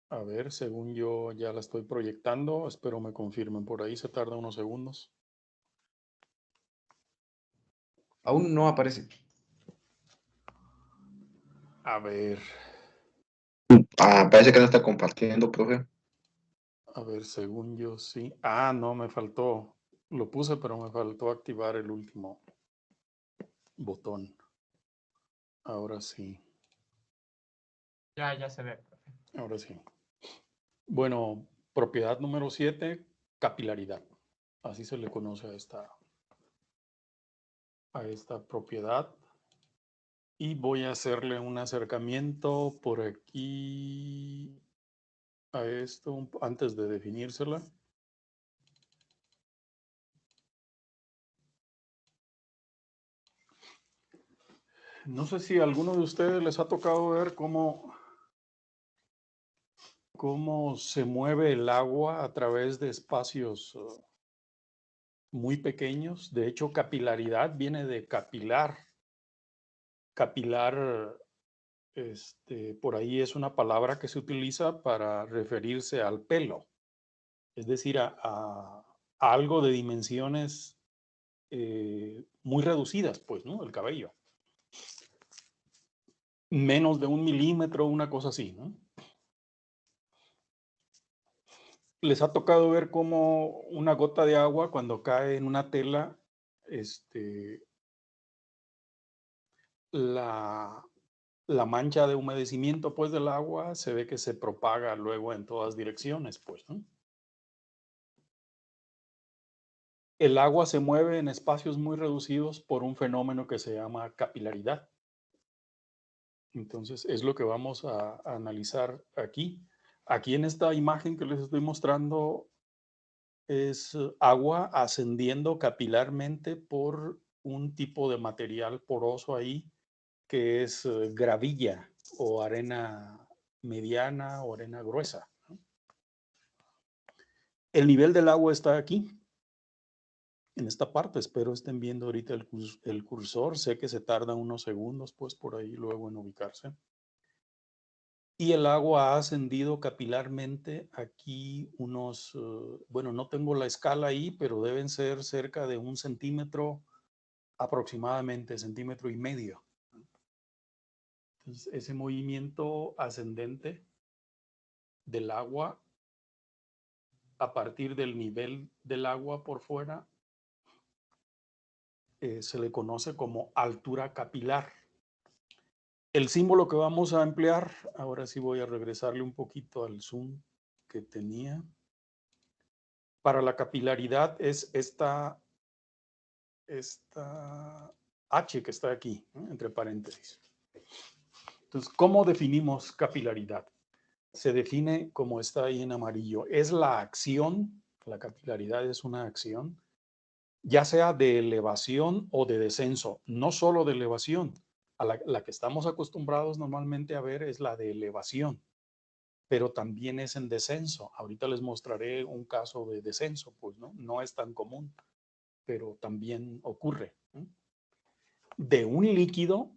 A ver, según yo ya la estoy proyectando, espero me confirmen por ahí, se tarda unos segundos. Aún no aparece. A ver, Parece que no está compartiendo, profe. según yo sí. Ah, no, me faltó. Lo puse, pero me faltó activar el último botón. Ahora sí, Ya se ve, profe. ahora sí. Bueno, propiedad número 7, capilaridad. Así se le conoce a esta propiedad. Y voy a hacerle un acercamiento por aquí a esto antes de definírsela. No sé si a alguno de ustedes les ha tocado ver cómo se mueve el agua a través de espacios muy pequeños. De hecho, capilaridad viene de capilar. Capilar, por ahí es una palabra que se utiliza para referirse al pelo, es decir, a algo de dimensiones muy reducidas, pues, ¿no? El cabello. Menos de 1 milímetro, una cosa así, ¿no? Les ha tocado ver cómo una gota de agua cuando cae en una tela, la, la mancha de humedecimiento, pues, del agua se ve que se propaga luego en todas direcciones, pues, ¿no? El agua se mueve en espacios muy reducidos por un fenómeno que se llama capilaridad. Entonces, es lo que vamos a analizar aquí. Aquí en esta imagen que les estoy mostrando es agua ascendiendo capilarmente por un tipo de material poroso ahí que es gravilla o arena mediana o arena gruesa, ¿no? El nivel del agua está aquí, en esta parte. Espero estén viendo ahorita el cursor. Sé que se tarda unos segundos, pues, por ahí luego en ubicarse. Y el agua ha ascendido capilarmente aquí unos, bueno, no tengo la escala ahí, pero deben ser cerca de 1 centímetro aproximadamente, 1,5 centímetros. Entonces, ese movimiento ascendente del agua a partir del nivel del agua por fuera se le conoce como altura capilar. El símbolo que vamos a emplear, ahora sí voy a regresarle un poquito al zoom que tenía. Para la capilaridad es esta H que está aquí, ¿no? Entre paréntesis. Entonces, ¿cómo definimos capilaridad? Se define como está ahí en amarillo. Es la acción, la capilaridad es una acción, ya sea de elevación o de descenso, no solo de elevación. A la que estamos acostumbrados normalmente a ver es la de elevación, pero también es en descenso. Ahorita les mostraré un caso de descenso, pues no es tan común, pero también ocurre, ¿no? De un líquido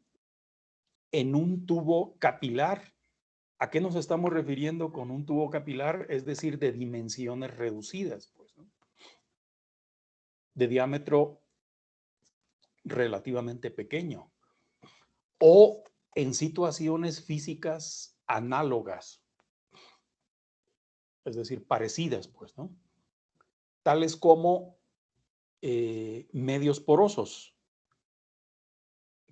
en un tubo capilar. ¿A qué nos estamos refiriendo con un tubo capilar? Es decir, de dimensiones reducidas, pues, ¿no? De diámetro relativamente pequeño o en situaciones físicas análogas, es decir, parecidas, pues, ¿no? Tales como medios porosos.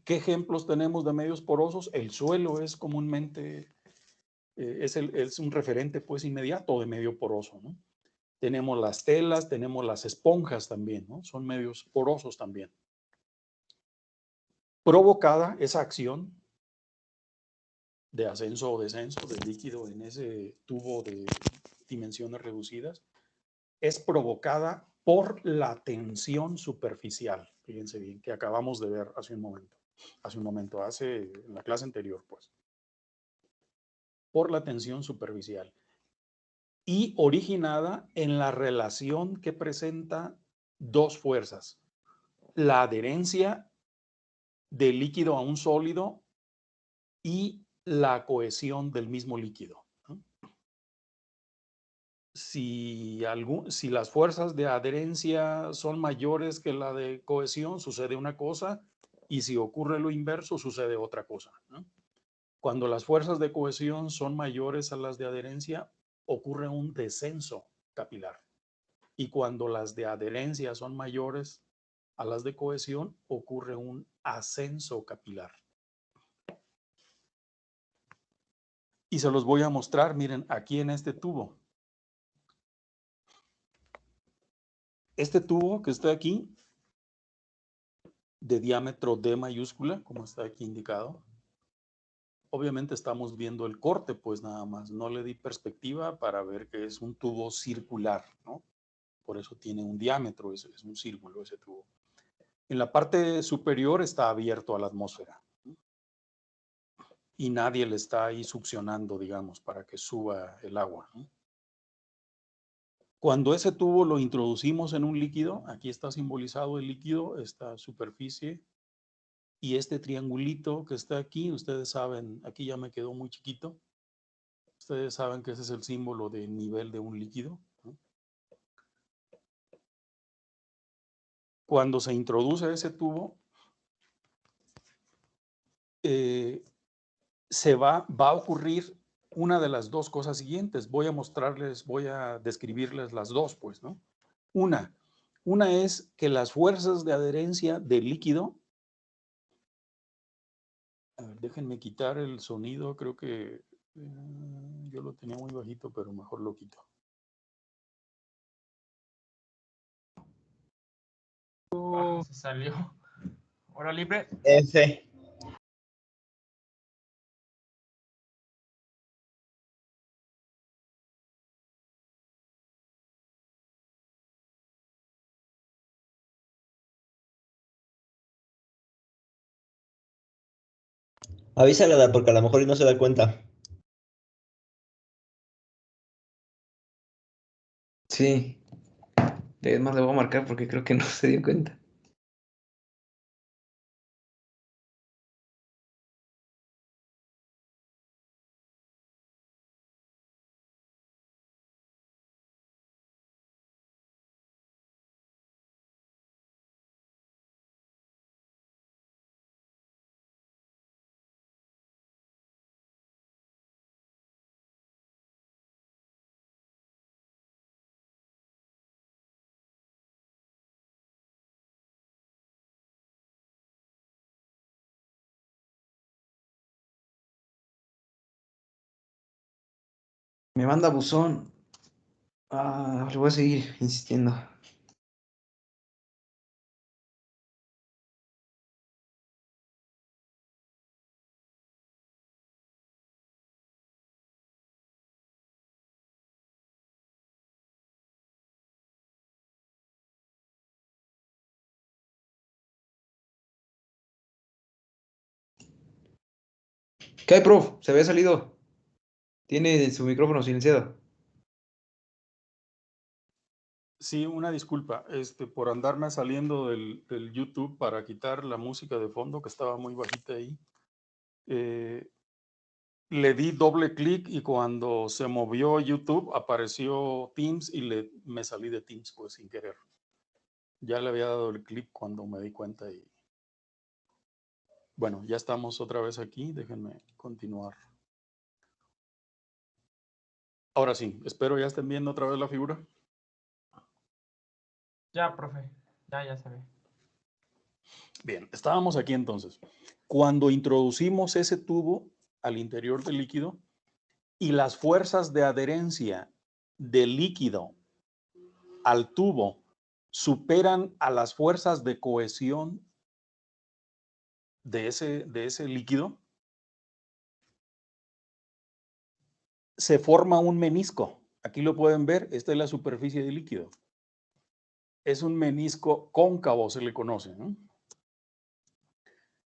¿Qué ejemplos tenemos de medios porosos? El suelo es comúnmente, es un referente, pues, inmediato de medio poroso, ¿no? Tenemos las telas, tenemos las esponjas también, ¿no? Son medios porosos también. Provocada esa acción de ascenso o descenso del líquido en ese tubo de dimensiones reducidas, es provocada por la tensión superficial. Fíjense bien, que acabamos de ver hace un momento, en la clase anterior, pues. Por la tensión superficial. Y originada en la relación que presenta dos fuerzas. La adherencia del líquido a un sólido y la cohesión del mismo líquido, ¿no? si las fuerzas de adherencia son mayores que la de cohesión, sucede una cosa, y si ocurre lo inverso, sucede otra cosa, ¿no? Cuando las fuerzas de cohesión son mayores a las de adherencia, ocurre un descenso capilar. Y cuando las de adherencia son mayores a las de cohesión, ocurre un ascenso capilar. Y se los voy a mostrar, miren, aquí en este tubo. Este tubo que está aquí, de diámetro D mayúscula, como está aquí indicado. Obviamente estamos viendo el corte, pues nada más. No le di perspectiva para ver que es un tubo circular, ¿no? Por eso tiene un diámetro, es un círculo ese tubo. En la parte superior está abierto a la atmósfera, ¿no? Y nadie le está ahí succionando, digamos, para que suba el agua, ¿no? Cuando ese tubo lo introducimos en un líquido, aquí está simbolizado el líquido, esta superficie, y este triangulito que está aquí, ustedes saben, aquí ya me quedó muy chiquito, ustedes saben que ese es el símbolo de nivel de un líquido, ¿no? Cuando se introduce ese tubo, va a ocurrir una de las dos cosas siguientes. Voy a describirles las dos, pues, ¿no? Una es que las fuerzas de adherencia del líquido, a ver, déjenme quitar el sonido, creo que yo lo tenía muy bajito, pero mejor lo quito. Se salió. Hora libre. F. Avísale a porque a lo mejor no se da cuenta. Sí. Es más, le voy a marcar porque creo que no se dio cuenta. Me manda buzón. Le voy a seguir insistiendo. ¿Qué hay, prof? Se había salido. Tiene su micrófono silenciado. Sí, una disculpa, por andarme saliendo del YouTube para quitar la música de fondo que estaba muy bajita ahí. Le di doble clic y cuando se movió YouTube apareció Teams y me salí de Teams pues sin querer. Ya le había dado el clic cuando me di cuenta y bueno, ya estamos otra vez aquí, déjenme continuar. Ahora sí, espero ya estén viendo otra vez la figura. Ya, profe. Ya se ve. Bien, estábamos aquí entonces. Cuando introducimos ese tubo al interior del líquido y las fuerzas de adherencia del líquido al tubo superan a las fuerzas de cohesión de ese líquido, se forma un menisco. Aquí lo pueden ver, esta es la superficie del líquido. Es un menisco cóncavo, se le conoce, ¿no?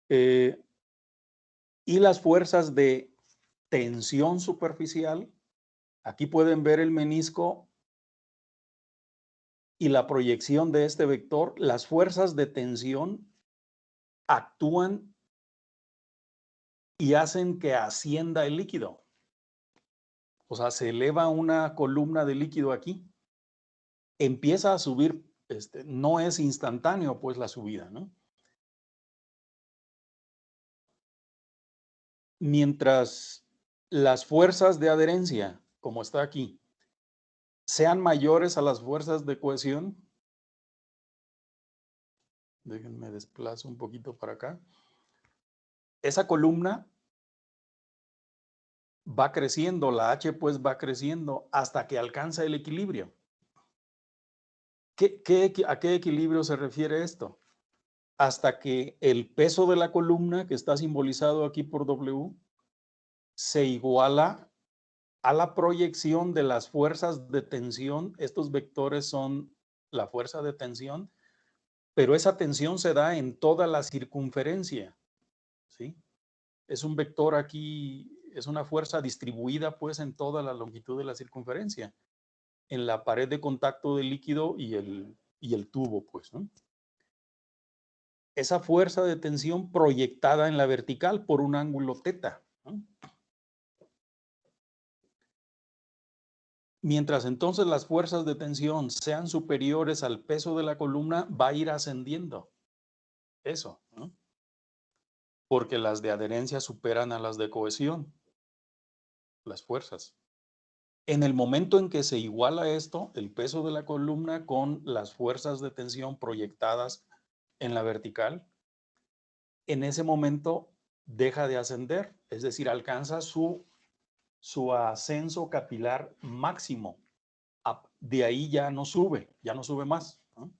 Y las fuerzas de tensión superficial, aquí pueden ver el menisco y la proyección de este vector. Las fuerzas de tensión actúan y hacen que ascienda el líquido. O sea, se eleva una columna de líquido aquí, empieza a subir, no es instantáneo pues la subida, ¿no? Mientras las fuerzas de adherencia, como está aquí, sean mayores a las fuerzas de cohesión, déjenme desplazo un poquito para acá, esa columna va creciendo, la H pues va creciendo hasta que alcanza el equilibrio. ¿A qué equilibrio se refiere esto? Hasta que el peso de la columna, que está simbolizado aquí por W, se iguala a la proyección de las fuerzas de tensión. Estos vectores son la fuerza de tensión, pero esa tensión se da en toda la circunferencia, ¿sí? Es un vector aquí, es una fuerza distribuida pues en toda la longitud de la circunferencia, en la pared de contacto del líquido y el tubo, pues, ¿no? Esa fuerza de tensión proyectada en la vertical por un ángulo θ, ¿no? Mientras entonces las fuerzas de tensión sean superiores al peso de la columna, va a ir ascendiendo. Eso, ¿no? Porque las de adherencia superan a las de cohesión, las fuerzas. En el momento en que se iguala esto, el peso de la columna con las fuerzas de tensión proyectadas en la vertical, en ese momento deja de ascender, es decir, alcanza su ascenso capilar máximo. De ahí ya no sube más, ¿no?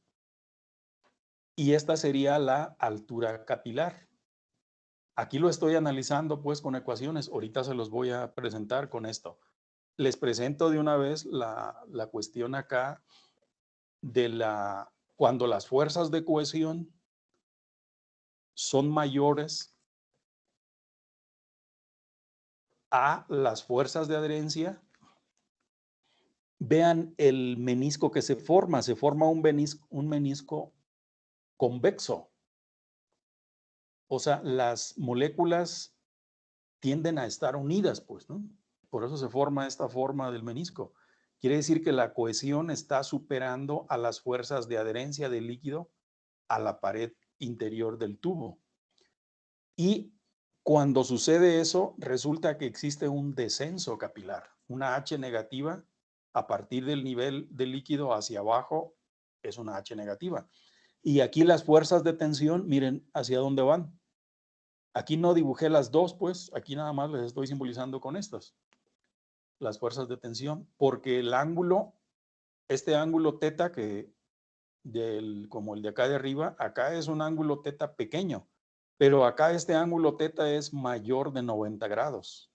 Y esta sería la altura capilar. Aquí lo estoy analizando pues con ecuaciones, ahorita se los voy a presentar con esto. Les presento de una vez la cuestión acá de cuando las fuerzas de cohesión son mayores a las fuerzas de adherencia. Vean el menisco que se forma un menisco convexo. O sea, las moléculas tienden a estar unidas, pues, ¿no? Por eso se forma esta forma del menisco. Quiere decir que la cohesión está superando a las fuerzas de adherencia del líquido a la pared interior del tubo. Y cuando sucede eso, resulta que existe un descenso capilar, una H negativa a partir del nivel del líquido hacia abajo, es una H negativa. Y aquí las fuerzas de tensión, miren hacia dónde van. Aquí no dibujé las dos, pues, aquí nada más les estoy simbolizando con estas, las fuerzas de tensión, porque el ángulo, este ángulo θ como el de acá de arriba, acá es un ángulo θ pequeño, pero acá este ángulo θ es mayor de 90 grados.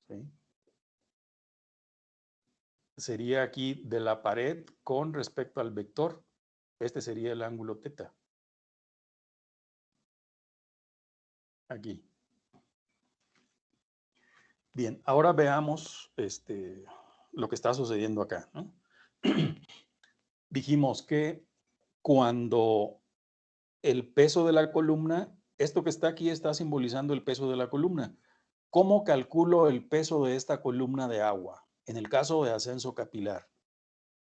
¿Sí? Sería aquí de la pared con respecto al vector. Este sería el ángulo θ. Aquí. Bien, ahora veamos lo que está sucediendo acá, ¿no? Dijimos que cuando el peso de la columna, esto que está aquí está simbolizando el peso de la columna. ¿Cómo calculo el peso de esta columna de agua? En el caso de ascenso capilar,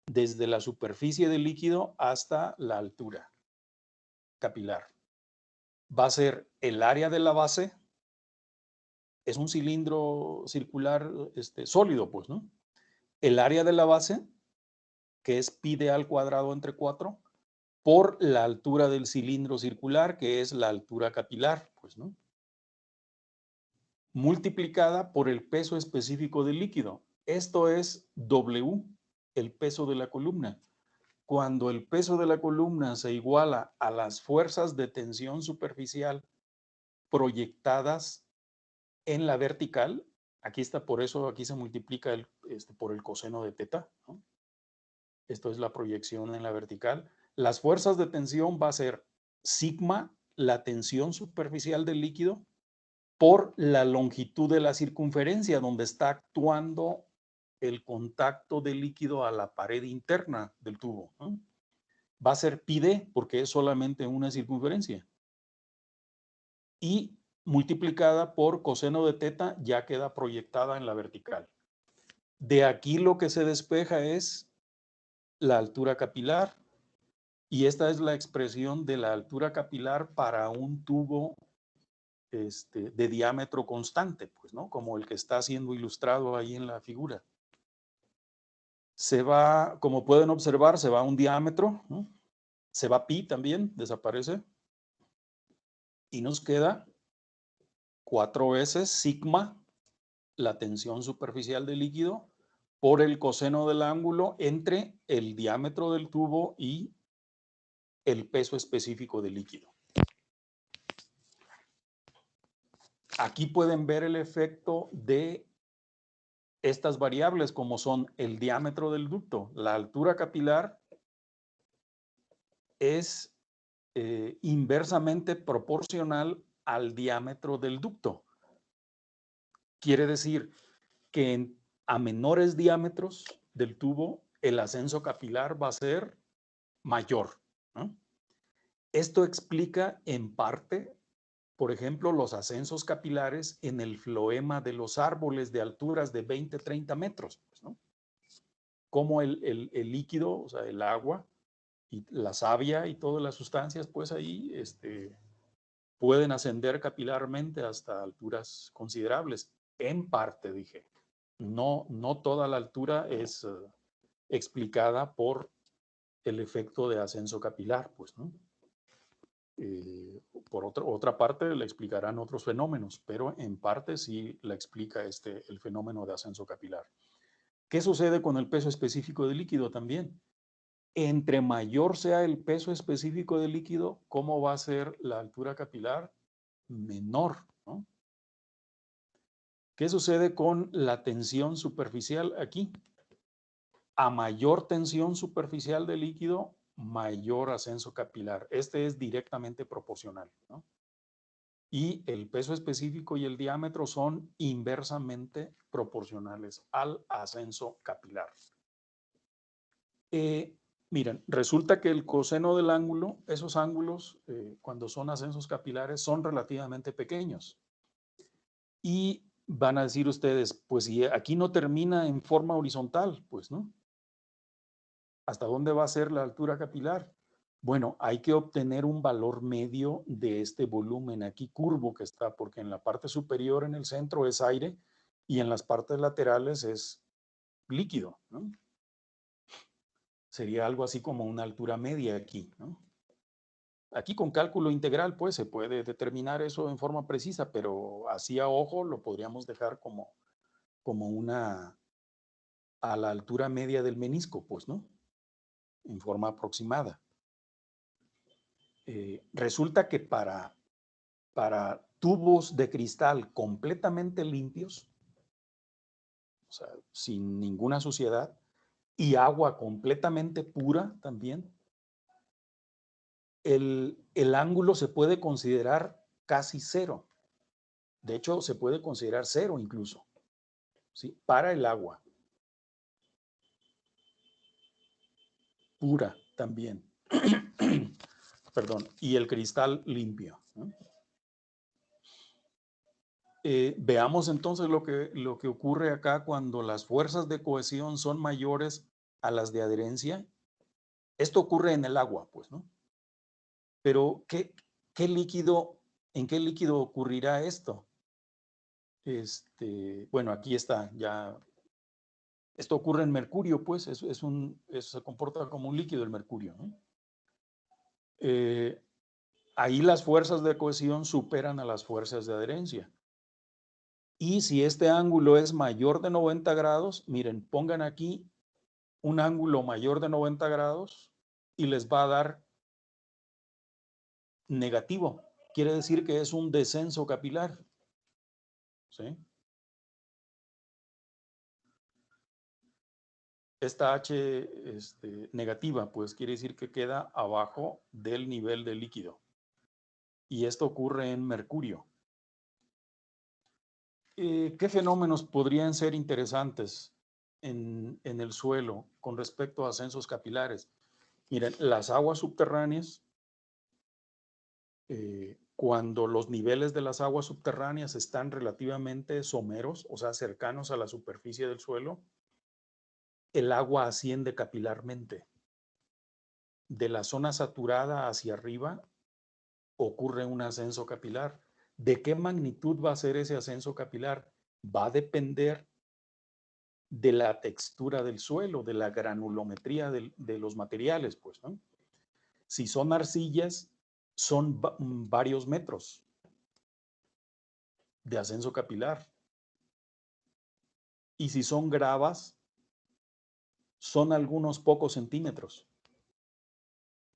desde la superficie del líquido hasta la altura capilar. Va a ser el área de la base, es un cilindro circular sólido, pues, ¿no? El área de la base, que es pi d al cuadrado entre 4, por la altura del cilindro circular, que es la altura capilar, pues, ¿no? Multiplicada por el peso específico del líquido. Esto es W, el peso de la columna. Cuando el peso de la columna se iguala a las fuerzas de tensión superficial proyectadas en la vertical, aquí está, por eso aquí se multiplica por el coseno de θ, ¿no? Esto es la proyección en la vertical. Las fuerzas de tensión va a ser sigma, la tensión superficial del líquido, por la longitud de la circunferencia donde está actuando el contacto del líquido a la pared interna del tubo, ¿no? Va a ser pi d porque es solamente una circunferencia. Y multiplicada por coseno de teta ya queda proyectada en la vertical. De aquí lo que se despeja es la altura capilar, y esta es la expresión de la altura capilar para un tubo de diámetro constante, pues, ¿no? Como el que está siendo ilustrado ahí en la figura. Se va, como pueden observar, se va un diámetro, ¿no? Se va pi también, desaparece, y nos queda 4 veces sigma, la tensión superficial del líquido, por el coseno del ángulo entre el diámetro del tubo y el peso específico del líquido. Aquí pueden ver el efecto de estas variables, como son el diámetro del ducto. La altura capilar es inversamente proporcional al diámetro del ducto. Quiere decir que a menores diámetros del tubo, el ascenso capilar va a ser mayor, ¿no? Esto explica en parte, por ejemplo, los ascensos capilares en el floema de los árboles de alturas de 20, 30 metros, pues, ¿no? Como el líquido, o sea, el agua y la savia y todas las sustancias, pues ahí pueden ascender capilarmente hasta alturas considerables. En parte, dije. No toda la altura es explicada por el efecto de ascenso capilar, pues, ¿no? Por otra parte, le explicarán otros fenómenos, pero en parte sí la explica el fenómeno de ascenso capilar. ¿Qué sucede con el peso específico del líquido también? Entre mayor sea el peso específico del líquido, ¿cómo va a ser la altura capilar? Menor, ¿no? ¿Qué sucede con la tensión superficial aquí? A mayor tensión superficial del líquido, mayor ascenso capilar. Este es directamente proporcional, ¿no? Y el peso específico y el diámetro son inversamente proporcionales al ascenso capilar. Miren, resulta que el coseno del ángulo, esos ángulos, cuando son ascensos capilares, son relativamente pequeños. Y van a decir ustedes, pues si aquí no termina en forma horizontal, pues, ¿no? ¿Hasta dónde va a ser la altura capilar? Bueno, hay que obtener un valor medio de este volumen aquí curvo que está, porque en la parte superior, en el centro, es aire y en las partes laterales es líquido, ¿no? Sería algo así como una altura media aquí, ¿no? Aquí con cálculo integral, pues, se puede determinar eso en forma precisa, pero así a ojo lo podríamos dejar como a la altura media del menisco, pues, ¿no? En forma aproximada. Resulta que para tubos de cristal completamente limpios, o sea, sin ninguna suciedad, y agua completamente pura también, el ángulo se puede considerar casi cero. De hecho, se puede considerar cero incluso, ¿sí? Para el agua pura también. Perdón, y el cristal limpio, ¿no? Veamos entonces lo que ocurre acá cuando las fuerzas de cohesión son mayores a las de adherencia. Esto ocurre en el agua, pues, ¿no? Pero, ¿en qué líquido ocurrirá esto? Bueno, aquí está ya. Esto ocurre en mercurio, pues, se comporta como un líquido el mercurio, ¿no? Ahí las fuerzas de cohesión superan a las fuerzas de adherencia. Y si este ángulo es mayor de 90 grados, miren, pongan aquí un ángulo mayor de 90 grados y les va a dar negativo. Quiere decir que es un descenso capilar, ¿sí? Esta H negativa, pues quiere decir que queda abajo del nivel del líquido. Y esto ocurre en mercurio. ¿Qué fenómenos podrían ser interesantes en el suelo con respecto a ascensos capilares? Miren, las aguas subterráneas cuando los niveles de las aguas subterráneas están relativamente someros, o sea, cercanos a la superficie del suelo, el agua asciende capilarmente. De la zona saturada hacia arriba ocurre un ascenso capilar. ¿De qué magnitud va a ser ese ascenso capilar? Va a depender de la textura del suelo, de la granulometría de los materiales, pues, ¿no? Si son arcillas, son varios metros de ascenso capilar. Y si son gravas, son algunos pocos centímetros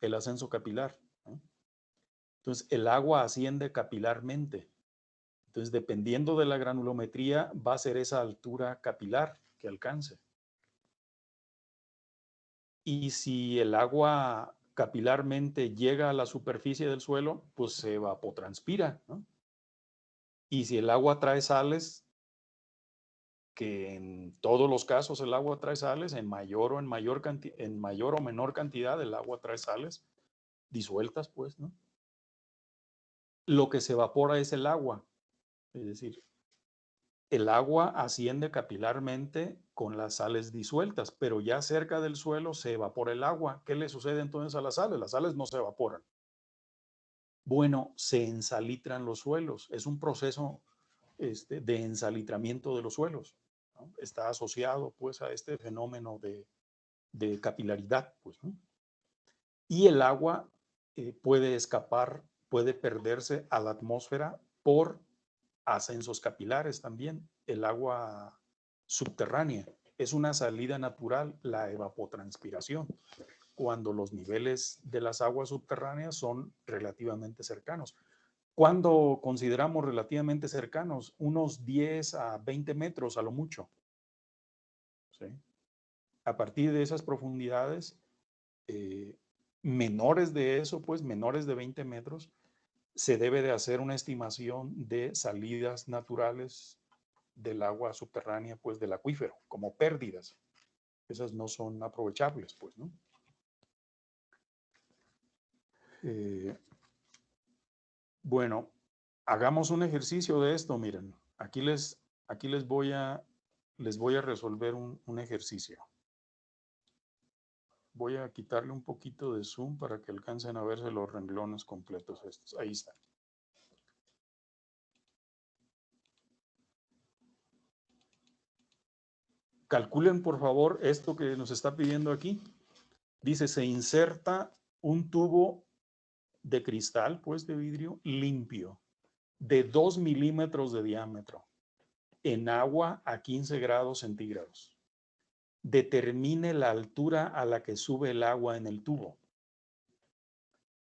el ascenso capilar, ¿no? Entonces, el agua asciende capilarmente. Entonces, dependiendo de la granulometría, va a ser esa altura capilar que alcance. Y si el agua capilarmente llega a la superficie del suelo, pues se evapotranspira, ¿no? Y si el agua trae sales, que en todos los casos el agua trae sales, en mayor o menor cantidad el agua trae sales disueltas, pues, ¿no? Lo que se evapora es el agua, es decir, el agua asciende capilarmente con las sales disueltas, pero ya cerca del suelo se evapora el agua. ¿Qué le sucede entonces a las sales? Las sales no se evaporan. Bueno, se ensalitran los suelos. Es un proceso de ensalitramiento de los suelos, ¿no? Está asociado pues a este fenómeno de capilaridad, pues, ¿no? Y el agua puede escapar, puede perderse a la atmósfera por ascensos capilares también. El agua subterránea es una salida natural, la evapotranspiración, cuando los niveles de las aguas subterráneas son relativamente cercanos. ¿Cuándo consideramos relativamente cercanos? Unos 10 a 20 metros a lo mucho, ¿sí? A partir de esas profundidades, menores de eso, pues menores de 20 metros, se debe de hacer una estimación de salidas naturales del agua subterránea, pues del acuífero, como pérdidas. Esas no son aprovechables, pues, ¿no? Bueno, hagamos un ejercicio de esto, miren. Aquí les voy a resolver un ejercicio. Voy a quitarle un poquito de zoom para que alcancen a verse los renglones completos estos. Ahí está. Calculen, por favor, esto que nos está pidiendo aquí. Dice, se inserta un tubo de cristal, pues de vidrio, limpio, de 2 milímetros de diámetro, en agua a 15 grados centígrados. Determine la altura a la que sube el agua en el tubo.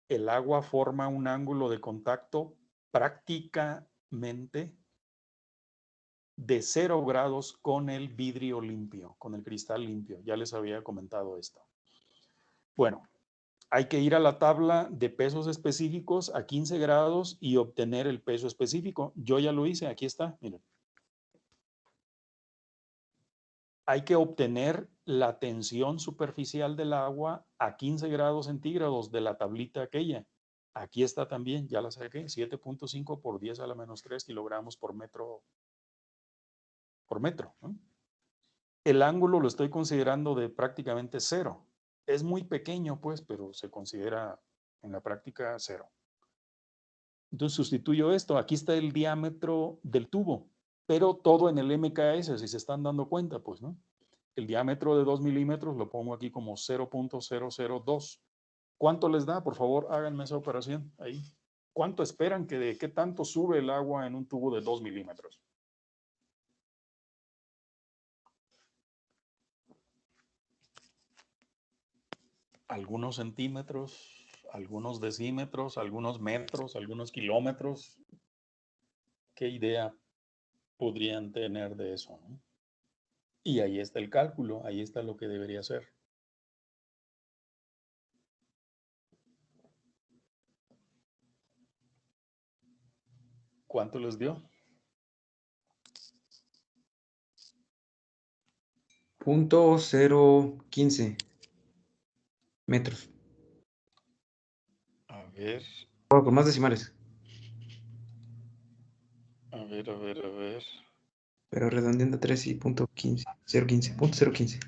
El agua forma un ángulo de contacto prácticamente de 0 grados con el vidrio limpio, con el cristal limpio. Ya les había comentado esto. Bueno, hay que ir a la tabla de pesos específicos a 15 grados y obtener el peso específico. Yo ya lo hice, aquí está, miren. Hay que obtener la tensión superficial del agua a 15 grados centígrados de la tablita aquella. Aquí está también, ya la saqué, 7.5 por 10 a la menos 3 kilogramos por metro. ¿No? El ángulo lo estoy considerando de prácticamente 0. Es muy pequeño, pues, pero se considera en la práctica 0. Entonces sustituyo esto. Aquí está el diámetro del tubo, pero todo en el MKS, si se están dando cuenta, pues, ¿no? El diámetro de 2 milímetros lo pongo aquí como 0.002. ¿Cuánto les da? Por favor, háganme esa operación ahí. ¿Cuánto esperan que de qué tanto sube el agua en un tubo de 2 milímetros? Algunos centímetros, algunos decímetros, algunos metros, algunos kilómetros. ¿Qué idea podrían tener de eso, ¿no? Y ahí está el cálculo, ahí está lo que debería ser. ¿Cuánto les dio? .015 metros. A ver. Con más decimales. A ver, a ver, a ver. Pero redondeando 3 y punto 15. 0.15. Punto 0.15.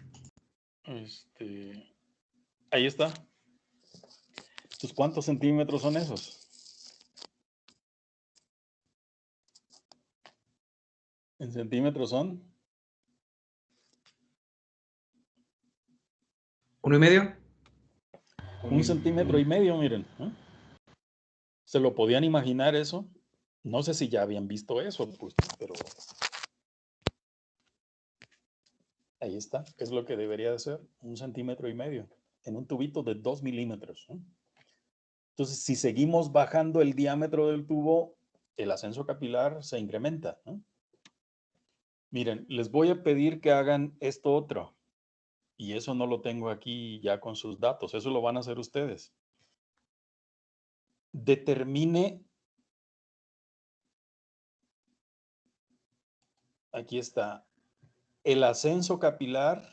Ahí está. Entonces, ¿cuántos centímetros son esos? En centímetros son 1,5. 1,5 centímetros, miren. ¿Eh? ¿Se lo podían imaginar eso? No sé si ya habían visto eso, pues, pero ahí está. Es lo que debería de ser, 1,5 centímetros en un tubito de 2 milímetros. ¿Eh? Entonces, si seguimos bajando el diámetro del tubo, el ascenso capilar se incrementa. ¿Eh? Miren, les voy a pedir que hagan esto otro. Y eso no lo tengo aquí ya con sus datos. Eso lo van a hacer ustedes. Determine, aquí está, el ascenso capilar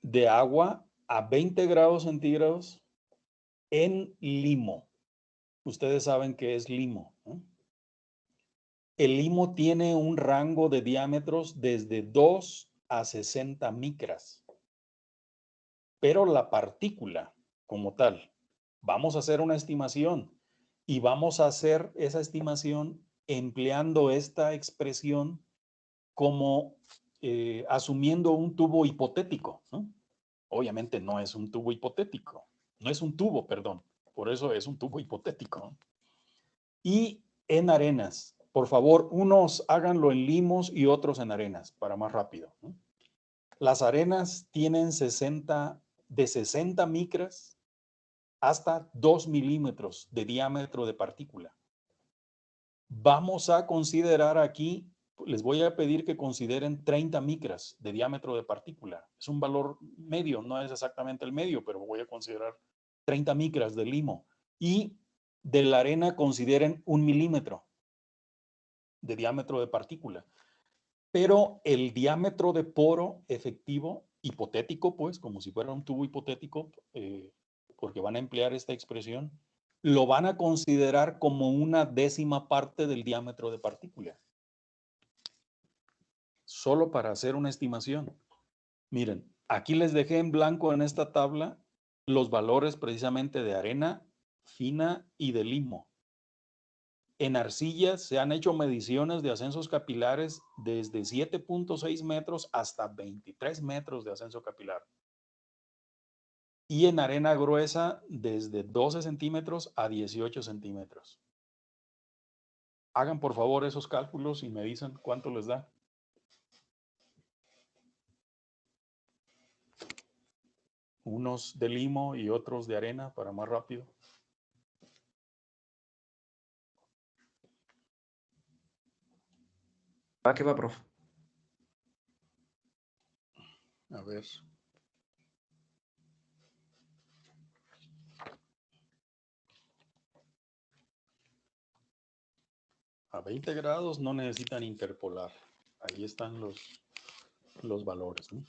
de agua a 20 grados centígrados en limo. Ustedes saben qué es limo, ¿no? El limo tiene un rango de diámetros desde 2 a 60 micras. Pero la partícula como tal, vamos a hacer una estimación y vamos a hacer esa estimación empleando esta expresión como asumiendo un tubo hipotético, ¿no? Obviamente no es un tubo hipotético, no es un tubo, perdón, por eso es un tubo hipotético, ¿no? Y en arenas, por favor, unos háganlo en limos y otros en arenas para más rápido, ¿no? Las arenas tienen de 60 micras hasta 2 milímetros de diámetro de partícula. Vamos a considerar aquí, les voy a pedir que consideren 30 micras de diámetro de partícula. Es un valor medio, no es exactamente el medio, pero voy a considerar 30 micras de limo. Y de la arena consideren 1 milímetro de diámetro de partícula. Pero el diámetro de poro efectivo, hipotético, pues, como si fuera un tubo hipotético, porque van a emplear esta expresión, lo van a considerar como una décima parte del diámetro de partícula. Solo para hacer una estimación. Miren, aquí les dejé en blanco en esta tabla los valores precisamente de arena fina y de limo. En arcillas se han hecho mediciones de ascensos capilares desde 7.6 metros hasta 23 metros de ascenso capilar. Y en arena gruesa desde 12 centímetros a 18 centímetros. Hagan por favor esos cálculos y me dicen cuánto les da. Unos de limo y otros de arena para más rápido. Va que va, prof. A ver. A 20 grados no necesitan interpolar. Ahí están los valores, ¿no?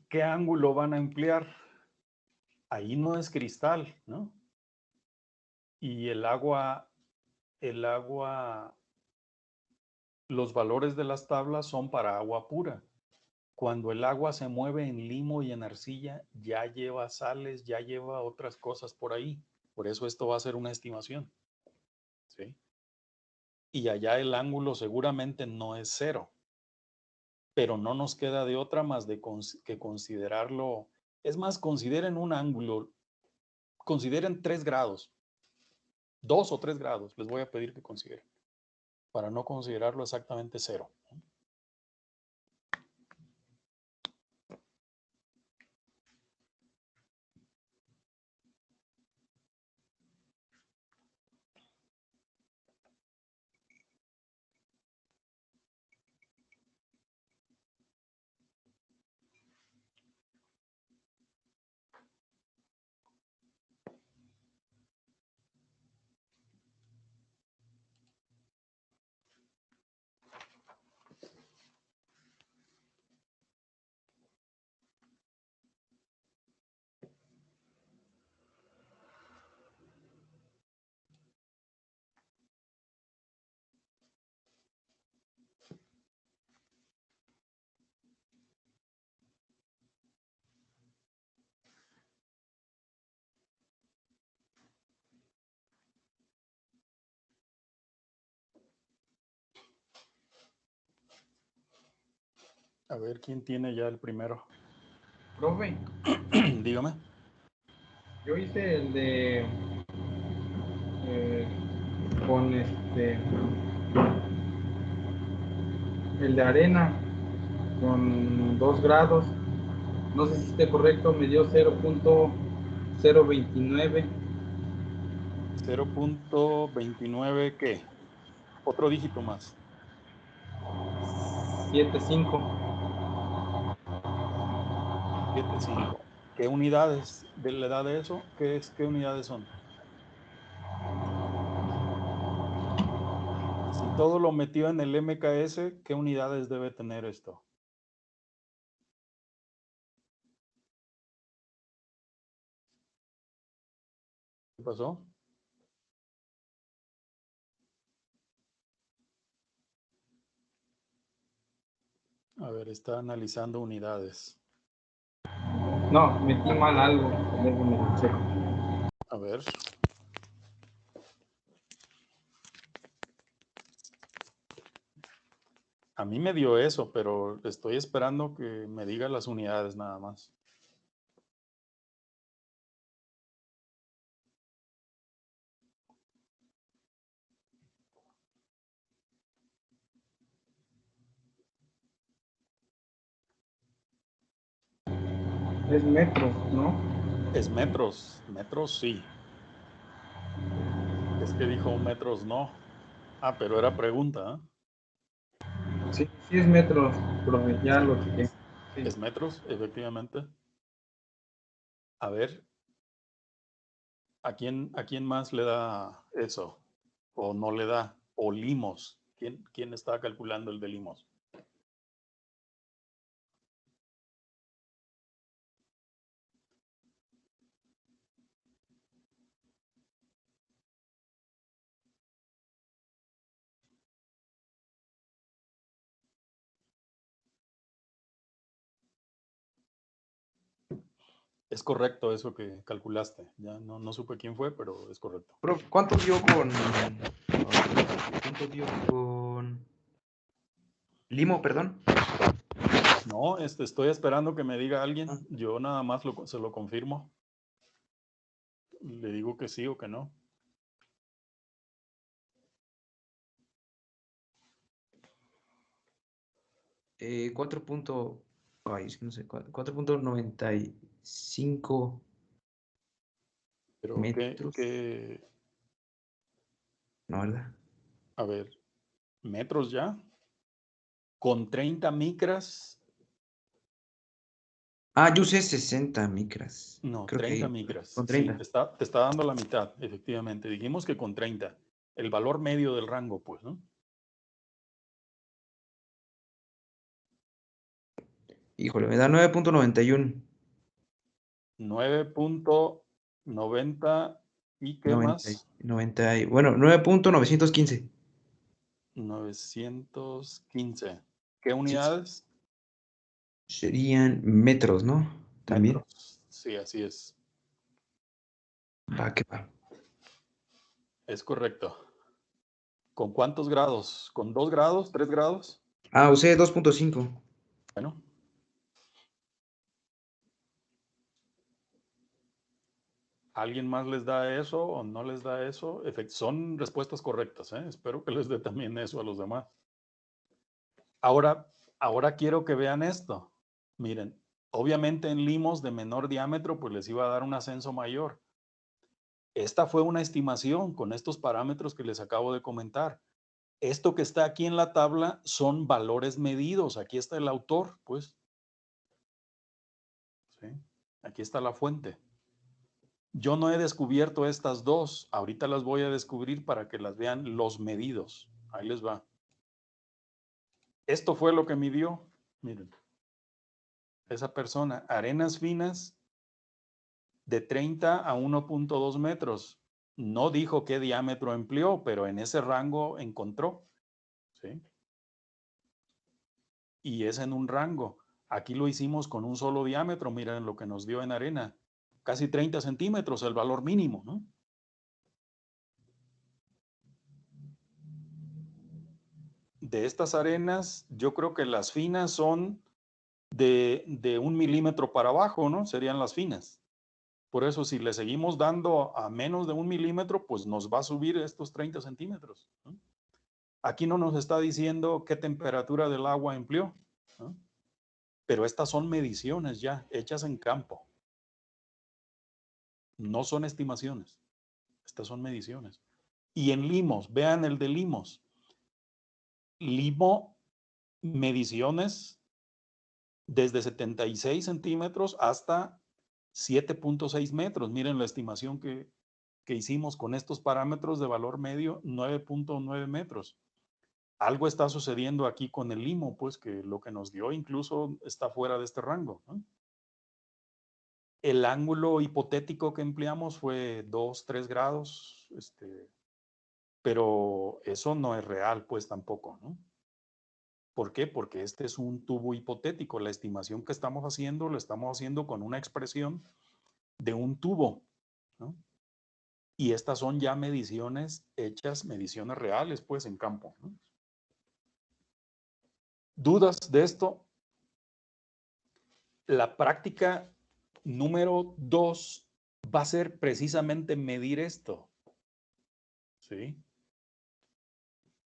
¿Qué ángulo van a emplear? Ahí no es cristal, ¿no? Y el agua, los valores de las tablas son para agua pura. Cuando el agua se mueve en limo y en arcilla, ya lleva sales, ya lleva otras cosas por ahí. Por eso esto va a ser una estimación, ¿sí? Y allá el ángulo seguramente no es 0, pero no nos queda de otra más de que considerarlo. Es más, consideren un ángulo, consideren 3 grados, 2 o 3 grados, les voy a pedir que consideren, para no considerarlo exactamente 0. A ver, ¿quién tiene ya el primero? Profe, Dígame. yo hice el de con el de arena con 2 grados. No sé si esté correcto, me dio 0.029. 0.29, ¿qué? Otro dígito más. 75. 7.5. ¿Qué unidades de la edad de eso? ¿Qué unidades son? Si todo lo metió en el MKS, ¿qué unidades debe tener esto? ¿Qué pasó? A ver, está analizando unidades. No, metí mal algo. Déjenme lo checo. A ver. A mí me dio eso, pero estoy esperando que me diga las unidades nada más. Es metros, ¿no? Es metros. Metros sí. Es que dijo metros no. Ah, pero era pregunta, ¿eh? Sí, sí es metros, profe, ya Sí. lo chequé. Sí. Es metros, efectivamente. A ver, a quién más le da eso? ¿O no le da? ¿O limos? ¿Quién está calculando el de limos? Es correcto eso que calculaste. Ya no supe quién fue, pero es correcto. Prof, ¿cuánto dio con Limo, perdón? No, estoy esperando que me diga Ah. alguien. Yo nada más se lo confirmo. Le digo que sí o que no. Ay, es que no sé, 4.95 Pero metros. No, ¿verdad? A ver, metros ya. Con 30 micras. Ah, yo usé 60 micras. No, Creo 30 que micras. con Sí, 30. te está dando la mitad, efectivamente. Dijimos que con 30. El valor medio del rango, pues, ¿no? Híjole, me da 9.91. 9.90 y qué 90, más? 90, bueno, 9.915. 915. ¿Qué Sí, unidades? serían metros, ¿no? También. Metros. Sí, así es. Va, que va. Es correcto. ¿Con cuántos grados? ¿Con 2 grados? ¿3 grados? Ah, usé 2.5. Bueno. ¿Alguien más les da eso o no les da eso? Son respuestas correctas, ¿eh? Espero que les dé también eso a los demás. Ahora quiero que vean esto. Miren, obviamente en limos de menor diámetro, pues les iba a dar un ascenso mayor. Esta fue una estimación con estos parámetros que les acabo de comentar. Esto que está aquí en la tabla son valores medidos. Aquí está el autor, pues. ¿Sí? Aquí está la fuente. Yo no he descubierto estas dos. Ahorita las voy a descubrir para que las vean los medidos. Ahí les va. Esto fue lo que midió. Miren. Esa persona, arenas finas de 30 a 1.2 metros. No dijo qué diámetro empleó, pero en ese rango encontró. ¿Sí? Y es en un rango. Aquí lo hicimos con un solo diámetro. Miren lo que nos dio en arena. Casi 30 centímetros, el valor mínimo, ¿no? De estas arenas, yo creo que las finas son de 1 milímetro para abajo, ¿no? Serían las finas. Por eso, si le seguimos dando a menos de 1 milímetro, pues nos va a subir estos 30 centímetros, ¿no? Aquí no nos está diciendo qué temperatura del agua empleó, ¿no? Pero estas son mediciones ya hechas en campo. No son estimaciones. Estas son mediciones. Y en limos, vean el de limos. Limo, mediciones desde 76 centímetros hasta 7.6 metros. Miren la estimación que hicimos con estos parámetros de valor medio, 9.9 metros. Algo está sucediendo aquí con el limo, pues que lo que nos dio incluso está fuera de este rango, ¿no? El ángulo hipotético que empleamos fue 2, 3 grados, pero eso no es real, pues tampoco, ¿no? ¿Por qué? Porque este es un tubo hipotético. La estimación que estamos haciendo, lo estamos haciendo con una expresión de un tubo, ¿no? Y estas son ya mediciones hechas, mediciones reales, pues, en campo, ¿no? ¿Dudas de esto? La práctica número 2 va a ser precisamente medir esto, ¿sí?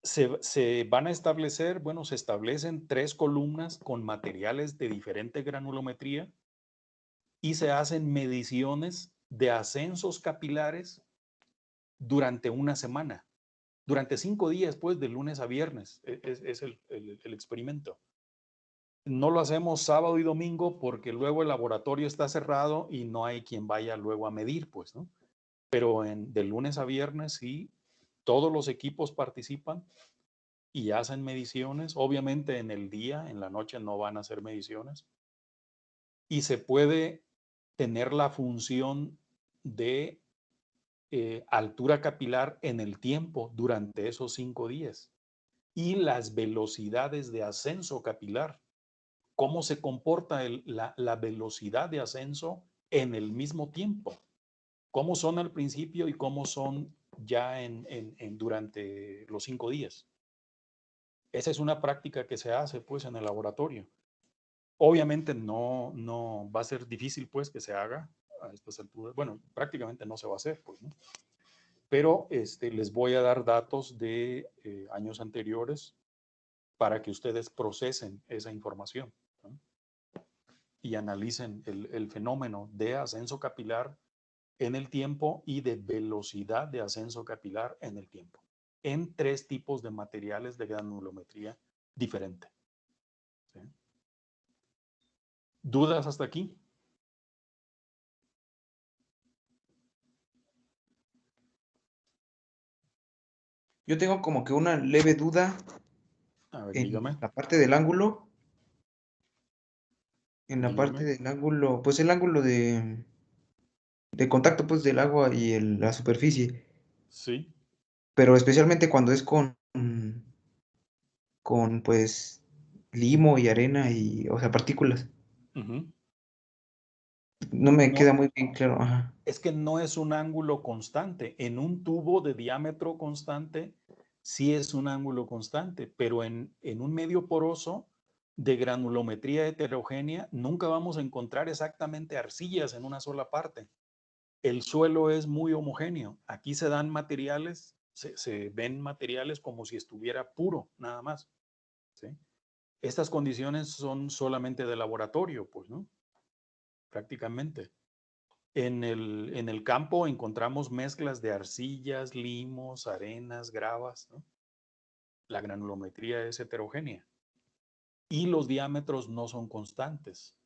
Se van a establecer, bueno, se establecen 3 columnas con materiales de diferente granulometría y se hacen mediciones de ascensos capilares durante una semana, durante 5 días, pues, de lunes a viernes, es el experimento. No lo hacemos sábado y domingo porque luego el laboratorio está cerrado y no hay quien vaya luego a medir, pues, ¿no? Pero de lunes a viernes sí, todos los equipos participan y hacen mediciones. Obviamente en el día, en la noche no van a hacer mediciones. Y se puede tener la función de altura capilar en el tiempo durante esos 5 días. Y las velocidades de ascenso capilar. ¿Cómo se comporta la velocidad de ascenso en el mismo tiempo? ¿Cómo son al principio y cómo son ya durante los 5 días? Esa es una práctica que se hace pues en el laboratorio. Obviamente no va a ser difícil pues que se haga a estas alturas. Bueno, prácticamente no se va a hacer pues, ¿no? Pero les voy a dar datos de años anteriores para que ustedes procesen esa información, ¿no? Y analicen el fenómeno de ascenso capilar en el tiempo y de velocidad de ascenso capilar en el tiempo, en 3 tipos de materiales de granulometría diferente. ¿Sí? ¿Dudas hasta aquí? Yo tengo como que una leve duda A ver, en dígame. la parte del ángulo. En la parte Dígame. del ángulo, pues el ángulo de contacto pues del agua y la superficie, Sí. pero especialmente cuando es con pues limo y arena y, o sea, partículas. Ujú. No me No, queda muy bien claro. Ajá. es que no es un ángulo constante. En un tubo de diámetro constante, sí es un ángulo constante, pero en un medio poroso de granulometría heterogénea, nunca vamos a encontrar exactamente arcillas en una sola parte. El suelo es muy homogéneo. Aquí se dan materiales, se ven materiales como si estuviera puro, nada más, ¿sí? Estas condiciones son solamente de laboratorio, pues, ¿no? Prácticamente. En el campo encontramos mezclas de arcillas, limos, arenas, gravas, ¿no? La granulometría es heterogénea y los diámetros no son constantes.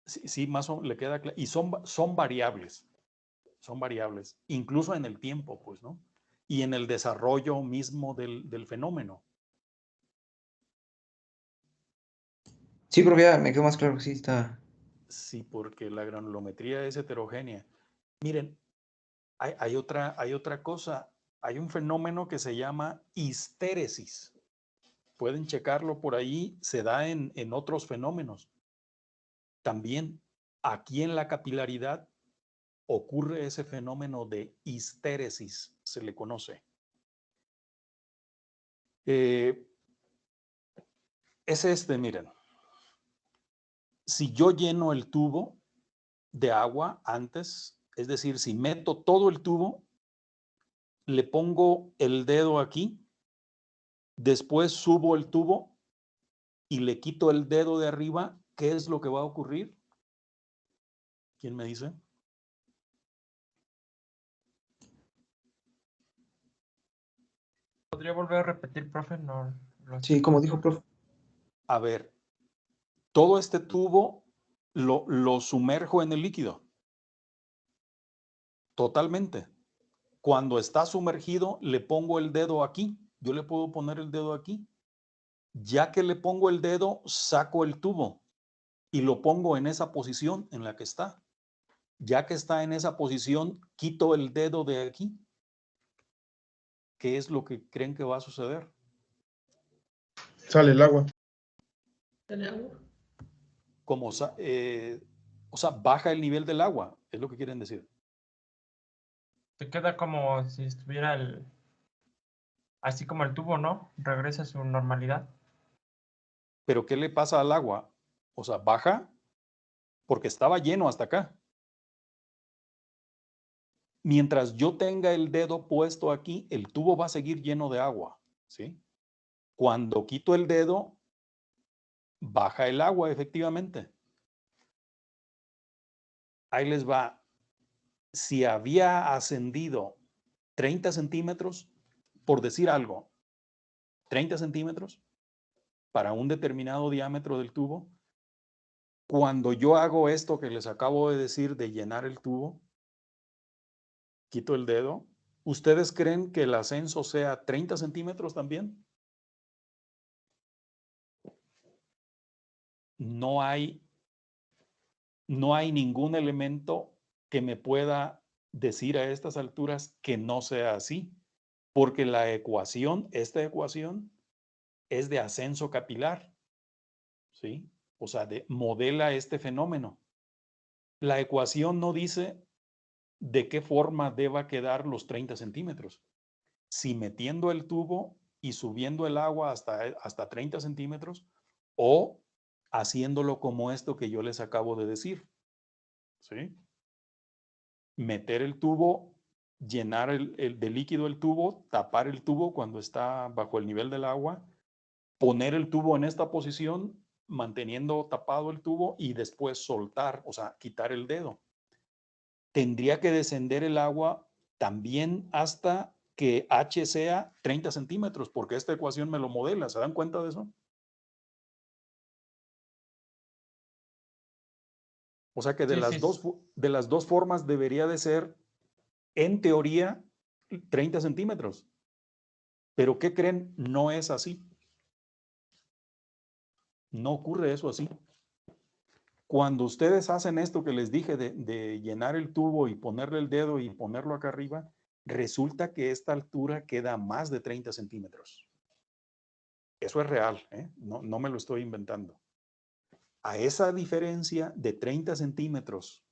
Sí, sí, más o menos le queda claro. Y son variables, incluso en el tiempo, pues, ¿no? Y en el desarrollo mismo del fenómeno. Sí, pero ya me quedó más claro que sí está. Sí, porque la granulometría es heterogénea. Miren, hay otra cosa. Hay un fenómeno que se llama histéresis. Pueden checarlo por ahí, se da en otros fenómenos. También aquí en la capilaridad ocurre ese fenómeno de histéresis, se le conoce. es este, miren. Si yo lleno el tubo de agua antes, es decir, si meto todo el tubo, le pongo el dedo aquí, después subo el tubo y le quito el dedo de arriba, ¿qué es lo que va a ocurrir? ¿Quién me dice? ¿Podría volver a repetir, profe? No, Sí, como dijo, profe. A ver, todo este tubo lo sumerjo en el líquido. Totalmente. Cuando está sumergido, le pongo el dedo aquí. Yo le puedo poner el dedo aquí. Ya que le pongo el dedo, saco el tubo y lo pongo en esa posición en la que está. Ya que está en esa posición, quito el dedo de aquí. ¿Qué es lo que creen que va a suceder? Sale el agua. Como, o sea, baja el nivel del agua, es lo que quieren decir. Se queda como si estuviera así como el tubo, ¿no? Regresa a su normalidad. Pero ¿qué le pasa al agua? O sea, baja porque estaba lleno hasta acá. Mientras yo tenga el dedo puesto aquí, el tubo va a seguir lleno de agua, ¿sí? Cuando quito el dedo, baja el agua, efectivamente. Ahí les va. Si había ascendido 30 centímetros, por decir algo, 30 centímetros para un determinado diámetro del tubo, cuando yo hago esto que les acabo de decir de llenar el tubo, quito el dedo, ¿ustedes creen que el ascenso sea 30 centímetros también? No hay ningún elemento que me pueda decir a estas alturas que no sea así, porque la ecuación, esta ecuación, es de ascenso capilar, ¿sí? O sea, modela este fenómeno. La ecuación no dice de qué forma deba quedar los 30 centímetros. Si metiendo el tubo y subiendo el agua hasta 30 centímetros o haciéndolo como esto que yo les acabo de decir, ¿sí? Meter el tubo, llenar de líquido el tubo, tapar el tubo cuando está bajo el nivel del agua, poner el tubo en esta posición, manteniendo tapado el tubo y después soltar, o sea, quitar el dedo. Tendría que descender el agua también hasta que H sea 30 centímetros, porque esta ecuación me lo modela. ¿Se dan cuenta de eso? O sea que de las dos formas debería de ser, en teoría, 30 centímetros. Pero ¿qué creen? No es así. No ocurre eso así. Cuando ustedes hacen esto que les dije de llenar el tubo y ponerle el dedo y ponerlo acá arriba, resulta que esta altura queda más de 30 centímetros. Eso es real, ¿eh? No me lo estoy inventando. A esa diferencia de 30 centímetros,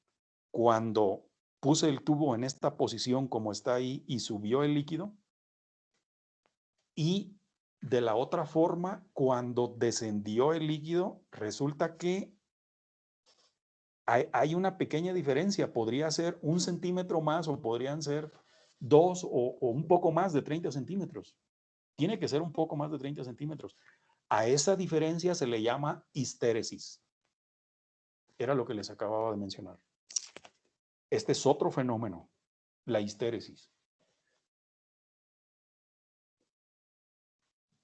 cuando puse el tubo en esta posición como está ahí y subió el líquido, y de la otra forma, cuando descendió el líquido, resulta que hay una pequeña diferencia. Podría ser 1 centímetro más o podrían ser 2 o un poco más de 30 centímetros. Tiene que ser un poco más de 30 centímetros. A esa diferencia se le llama histéresis. Era lo que les acababa de mencionar. Este es otro fenómeno, la histéresis.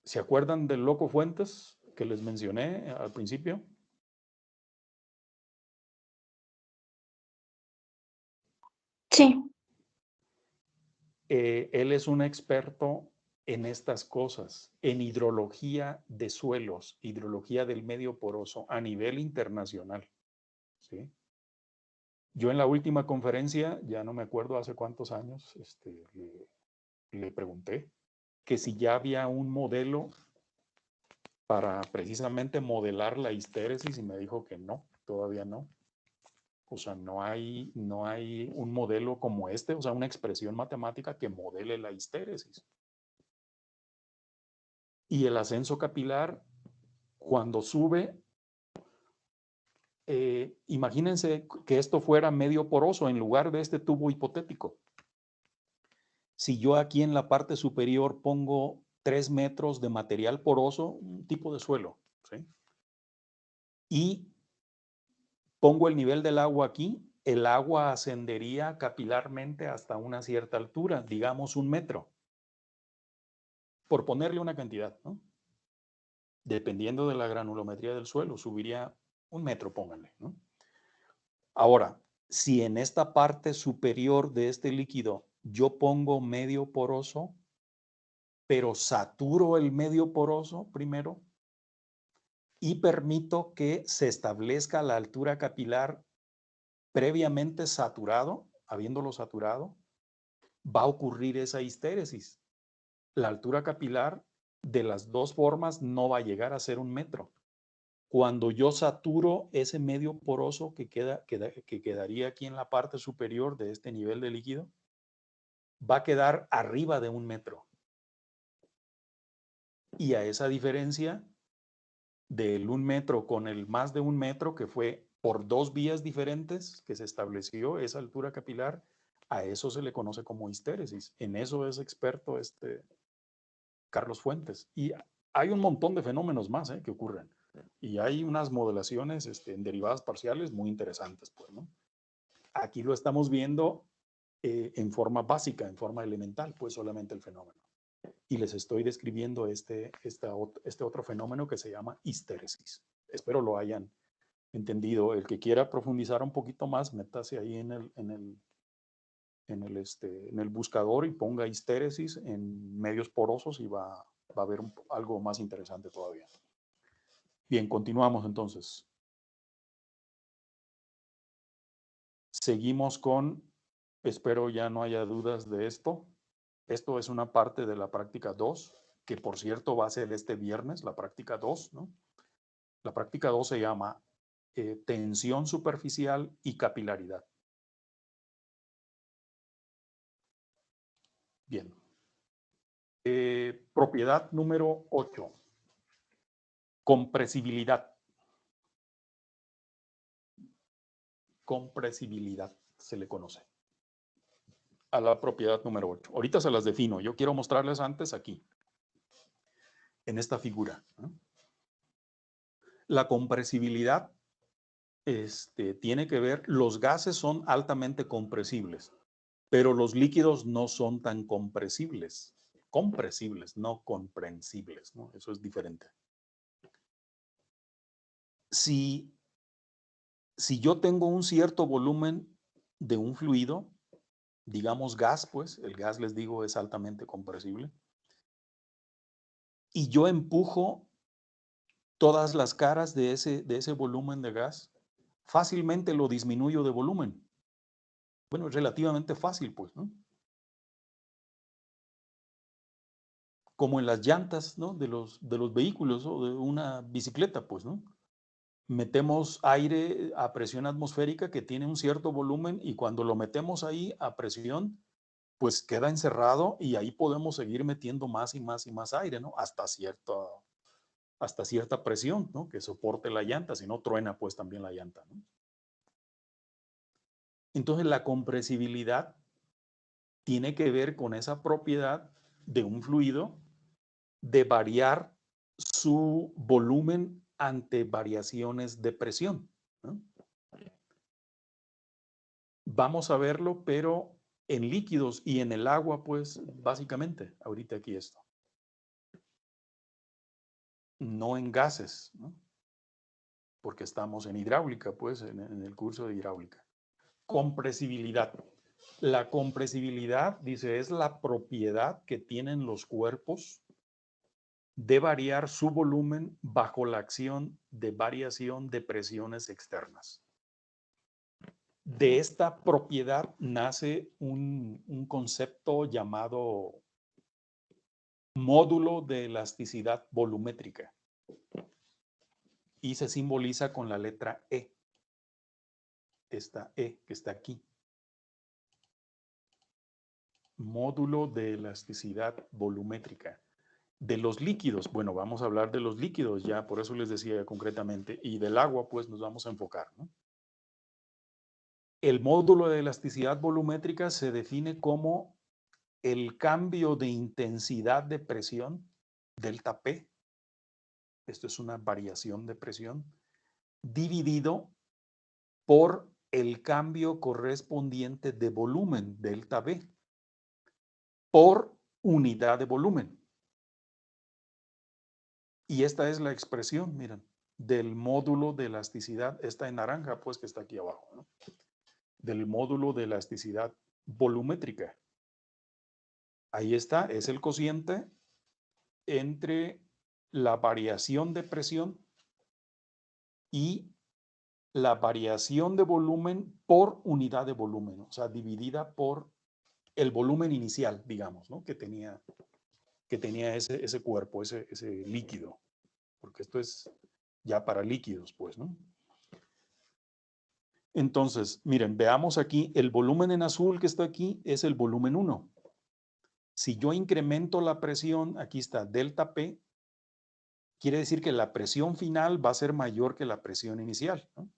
¿Se acuerdan del loco Fuentes que les mencioné al principio? Sí. Él es un experto en estas cosas, en hidrología de suelos, hidrología del medio poroso a nivel internacional. ¿Sí? Yo en la última conferencia, ya no me acuerdo hace cuántos años, le pregunté que si ya había un modelo para precisamente modelar la histéresis y me dijo que no, todavía no. O sea, no hay un modelo como este, o sea, una expresión matemática que modele la histéresis. Y el ascenso capilar, Cuando sube, imagínense que esto fuera medio poroso en lugar de este tubo hipotético. Si yo aquí en la parte superior pongo 3 metros de material poroso, un tipo de suelo, ¿sí? Y pongo el nivel del agua aquí, el agua ascendería capilarmente hasta una cierta altura, digamos 1 metro, por ponerle una cantidad, ¿no? Dependiendo de la granulometría del suelo, subiría 1 metro, pónganle, ¿no? Ahora, si en esta parte superior de este líquido yo pongo medio poroso, pero saturo el medio poroso primero y permito que se establezca la altura capilar previamente saturado, habiéndolo saturado, va a ocurrir esa histéresis. La altura capilar de las dos formas no va a llegar a ser 1 metro. Cuando yo saturo ese medio poroso que quedaría aquí en la parte superior de este nivel de líquido, va a quedar arriba de 1 metro. Y a esa diferencia del 1 metro con el más de 1 metro, que fue por 2 vías diferentes que se estableció esa altura capilar, a eso se le conoce como histéresis. En eso es experto Carlos Fuentes. Y hay un montón de fenómenos más que ocurren. Y hay unas modelaciones en derivadas parciales muy interesantes, pues, ¿no? Aquí lo estamos viendo en forma básica, en forma elemental, pues solamente el fenómeno. Y les estoy describiendo este otro fenómeno que se llama histéresis. Espero lo hayan entendido. El que quiera profundizar un poquito más, métase ahí en el buscador y ponga histéresis en medios porosos y va a ver algo más interesante todavía. Bien, continuamos entonces. Seguimos con, espero ya no haya dudas de esto. Esto es una parte de la práctica 2, que por cierto va a ser este viernes, la práctica 2, ¿no? La práctica 2 se llama tensión superficial y capilaridad. Bien. Propiedad número 8. Compresibilidad. Compresibilidad se le conoce a la propiedad número 8. Ahorita se las defino. Yo quiero mostrarles antes aquí, en esta figura, ¿no? La compresibilidad tiene que ver, los gases son altamente compresibles, pero los líquidos no son tan compresibles. Compresibles, no comprensibles, ¿no? Eso es diferente. Si yo tengo un cierto volumen de un fluido, digamos gas, pues, el gas, les digo, es altamente compresible, y yo empujo todas las caras de ese volumen de gas, fácilmente lo disminuyo de volumen. Bueno, es relativamente fácil, pues, ¿no? Como en las llantas, ¿no? de los vehículos o de una bicicleta, pues, ¿no? Metemos aire a presión atmosférica que tiene un cierto volumen y cuando lo metemos ahí a presión, pues queda encerrado y ahí podemos seguir metiendo más y más y más aire, ¿no? Hasta cierta presión, ¿no? Que soporte la llanta, si no truena pues también la llanta, ¿no? Entonces la compresibilidad tiene que ver con esa propiedad de un fluido de variar su volumen ante variaciones de presión, ¿no? Vamos a verlo, pero en líquidos y en el agua, pues básicamente, ahorita aquí esto. No en gases, ¿no? Porque estamos en hidráulica, pues en el curso de hidráulica. Compresibilidad. La compresibilidad, dice, es la propiedad que tienen los cuerpos de variar su volumen bajo la acción de variación de presiones externas. De esta propiedad nace un concepto llamado módulo de elasticidad volumétrica y se simboliza con la letra E. Esta E que está aquí. Módulo de elasticidad volumétrica. De los líquidos, bueno, vamos a hablar de los líquidos ya, por eso les decía concretamente, y del agua, pues nos vamos a enfocar, ¿no? El módulo de elasticidad volumétrica se define como el cambio de intensidad de presión, delta P, esto es una variación de presión, dividido por el cambio correspondiente de volumen, delta V, por unidad de volumen. Y esta es la expresión, miren, del módulo de elasticidad, esta en naranja, pues que está aquí abajo, ¿no? Del módulo de elasticidad volumétrica. Ahí está, es el cociente entre la variación de presión y la variación de volumen por unidad de volumen, o sea, dividida por el volumen inicial, digamos, ¿no? que tenía ese cuerpo, ese líquido, porque esto es ya para líquidos, pues, ¿no? Entonces, miren, veamos aquí, el volumen en azul que está aquí es el volumen 1. Si yo incremento la presión, aquí está delta P, quiere decir que la presión final va a ser mayor que la presión inicial, ¿no?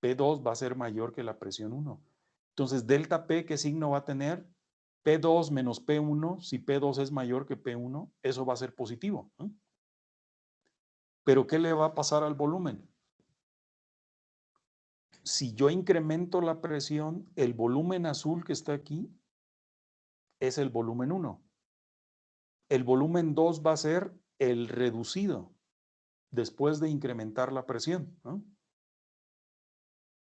P2 va a ser mayor que la presión 1. Entonces, delta P, ¿qué signo va a tener? P2 menos P1, si P2 es mayor que P1, eso va a ser positivo, ¿no? Pero ¿qué le va a pasar al volumen? Si yo incremento la presión, el volumen azul que está aquí es el volumen 1. El volumen 2 va a ser el reducido después de incrementar la presión, ¿no?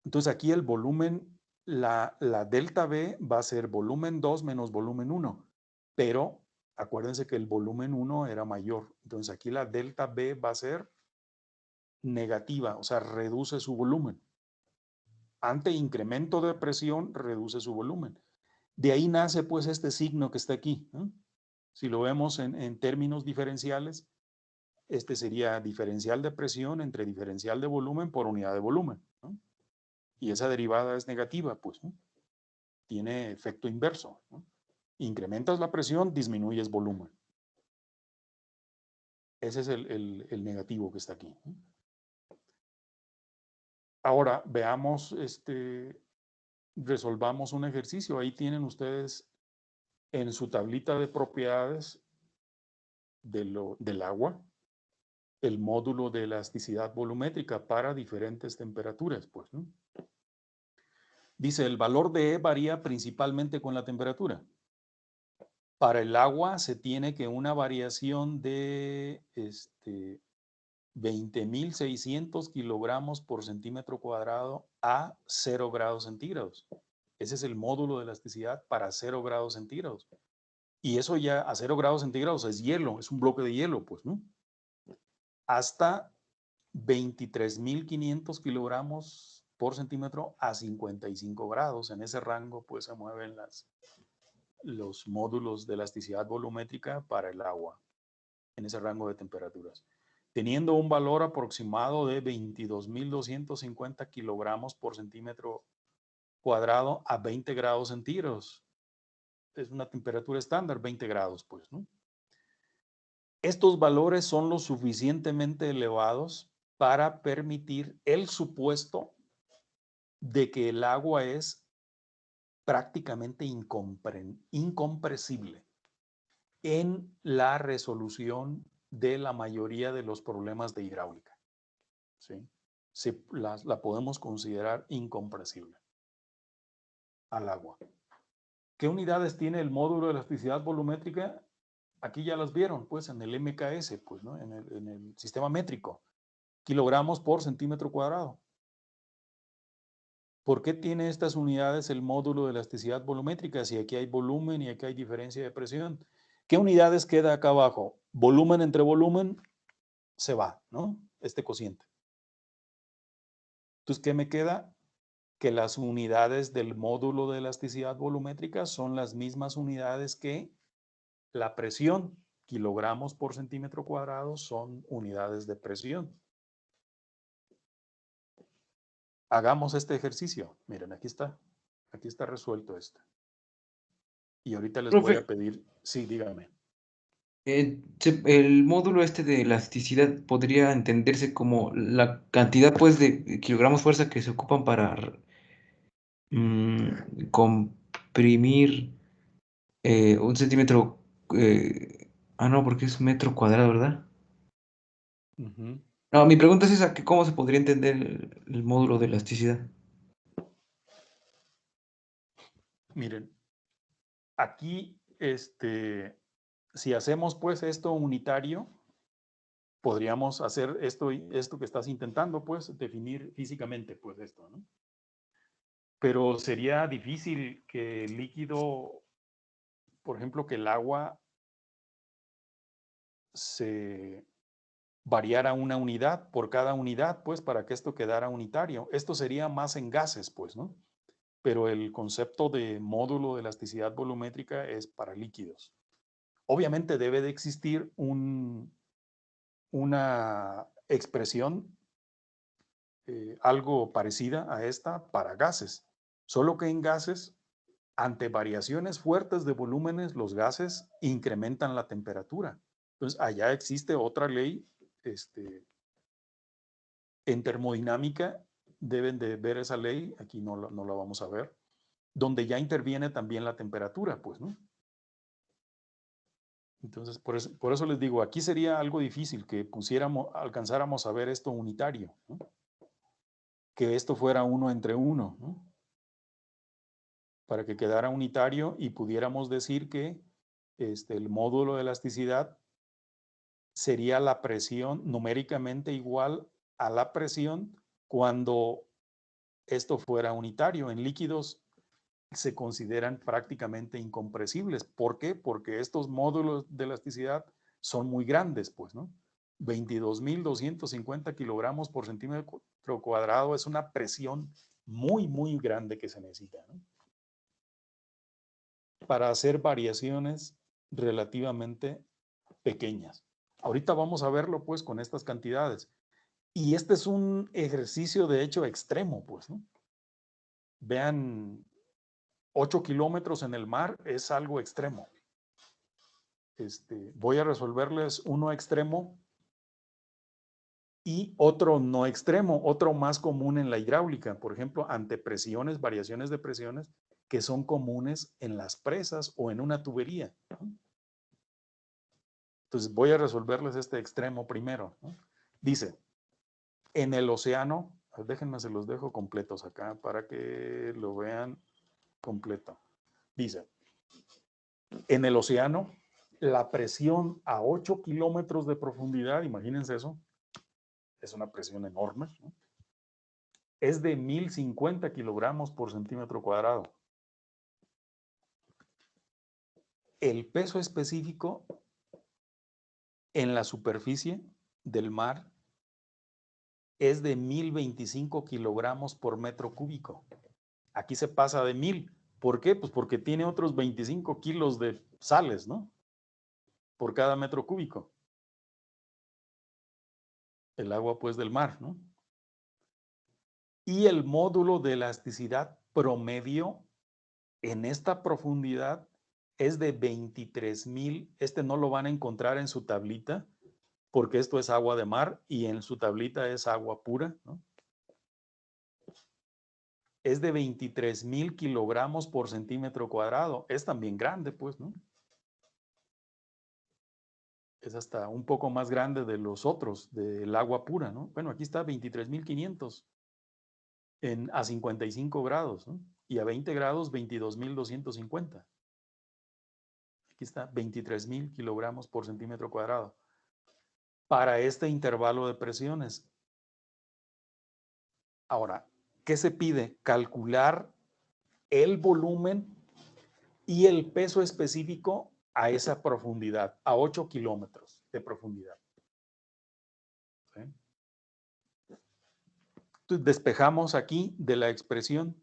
Entonces aquí el volumen, la delta V va a ser volumen 2 menos volumen 1, pero acuérdense que el volumen 1 era mayor. Entonces aquí la delta V va a ser negativa, o sea, reduce su volumen. Ante incremento de presión, reduce su volumen. De ahí nace pues este signo que está aquí, ¿no? Si lo vemos en términos diferenciales, este sería diferencial de presión entre diferencial de volumen por unidad de volumen, ¿no? Y esa derivada es negativa, pues, ¿no? Tiene efecto inverso, ¿no? Incrementas la presión, disminuyes volumen. Ese es el negativo que está aquí, ¿no? Ahora veamos, resolvamos un ejercicio. Ahí tienen ustedes en su tablita de propiedades del agua el módulo de elasticidad volumétrica para diferentes temperaturas, pues, ¿no? Dice, el valor de E varía principalmente con la temperatura. Para el agua se tiene que una variación de 20.600 kilogramos por centímetro cuadrado a 0 grados centígrados. Ese es el módulo de elasticidad para 0 grados centígrados. Y eso ya a 0 grados centígrados es hielo, es un bloque de hielo, pues, ¿no? Hasta 23.500 kilogramos por centímetro a 55 grados. En ese rango, pues, se mueven los módulos de elasticidad volumétrica para el agua, en ese rango de temperaturas. Teniendo un valor aproximado de 22.250 kilogramos por centímetro cuadrado a 20 grados centígrados. Es una temperatura estándar, 20 grados, pues, ¿no? Estos valores son lo suficientemente elevados para permitir el supuesto de que el agua es prácticamente incompresible en la resolución de la mayoría de los problemas de hidráulica, ¿sí? La podemos considerar incompresible al agua. ¿Qué unidades tiene el módulo de elasticidad volumétrica? Aquí ya las vieron, pues, en el MKS, pues, ¿no? En el sistema métrico. Kilogramos por centímetro cuadrado. ¿Por qué tiene estas unidades el módulo de elasticidad volumétrica? Si aquí hay volumen y aquí hay diferencia de presión. ¿Qué unidades queda acá abajo? Volumen entre volumen se va, ¿no? Este cociente. Entonces, ¿qué me queda? Que las unidades del módulo de elasticidad volumétrica son las mismas unidades que la presión. Kilogramos por centímetro cuadrado son unidades de presión. Hagamos este ejercicio. Miren, aquí está resuelto esto. Y ahorita les voy a pedir, sí, dígame. El módulo este de elasticidad podría entenderse como la cantidad pues de kilogramos fuerza que se ocupan para comprimir 1 centímetro. No, porque es metro cuadrado, ¿verdad? Ujú. No, mi pregunta es esa, que ¿cómo se podría entender el módulo de elasticidad? Miren, aquí, si hacemos pues esto unitario, podríamos hacer esto que estás intentando, pues, definir físicamente, pues, esto, ¿no? Pero sería difícil que el líquido, por ejemplo, que el agua se variara una unidad por cada unidad, pues, para que esto quedara unitario. Esto sería más en gases, pues, ¿no? Pero el concepto de módulo de elasticidad volumétrica es para líquidos. Obviamente debe de existir una expresión algo parecida a esta para gases, solo que en gases, ante variaciones fuertes de volúmenes, los gases incrementan la temperatura. Entonces, allá existe otra ley, en termodinámica, deben de ver esa ley, aquí no la vamos a ver, donde ya interviene también la temperatura, pues, ¿no? Entonces, por eso les digo, aquí sería algo difícil que alcanzáramos a ver esto unitario, ¿no? Que esto fuera uno entre uno, ¿no? Para que quedara unitario y pudiéramos decir que el módulo de elasticidad sería la presión numéricamente igual a la presión cuando esto fuera unitario. En líquidos se consideran prácticamente incompresibles. ¿Por qué? Porque estos módulos de elasticidad son muy grandes, pues, ¿no? 22.250 kilogramos por centímetro cuadrado es una presión muy, muy grande que se necesita, ¿no? Para hacer variaciones relativamente pequeñas. Ahorita vamos a verlo, pues, con estas cantidades. Y este es un ejercicio, de hecho, extremo, pues, ¿no? Vean, 8 kilómetros en el mar es algo extremo. Voy a resolverles uno extremo y otro no extremo, otro más común en la hidráulica, por ejemplo, ante presiones, variaciones de presiones que son comunes en las presas o en una tubería, ¿no? Entonces voy a resolverles este extremo primero, ¿no? Dice, en el océano, déjenme, se los dejo completos acá para que lo vean completo. Dice, en el océano, la presión a 8 kilómetros de profundidad, imagínense eso, es una presión enorme, ¿no? Es de 1050 kilogramos por centímetro cuadrado. El peso específico en la superficie del mar es de 1025 kilogramos por metro cúbico. Aquí se pasa de 1000. ¿Por qué? Pues porque tiene otros 25 kilos de sales, ¿no? Por cada metro cúbico. El agua, pues, del mar, ¿no? Y el módulo de elasticidad promedio en esta profundidad es de 23,000. No lo van a encontrar en su tablita, porque esto es agua de mar y en su tablita es agua pura, ¿no? Es de 23,000 kilogramos por centímetro cuadrado. Es también grande, pues, ¿no? Es hasta un poco más grande de los otros, del agua pura, ¿no? Bueno, aquí está 23,500 a 55 grados, ¿no? Y a 20 grados, 22,250. Aquí está, 23,000 kilogramos por centímetro cuadrado. Para este intervalo de presiones. Ahora, ¿qué se pide? Calcular el volumen y el peso específico a esa profundidad, a 8 kilómetros de profundidad. ¿Sí? Entonces, despejamos aquí de la expresión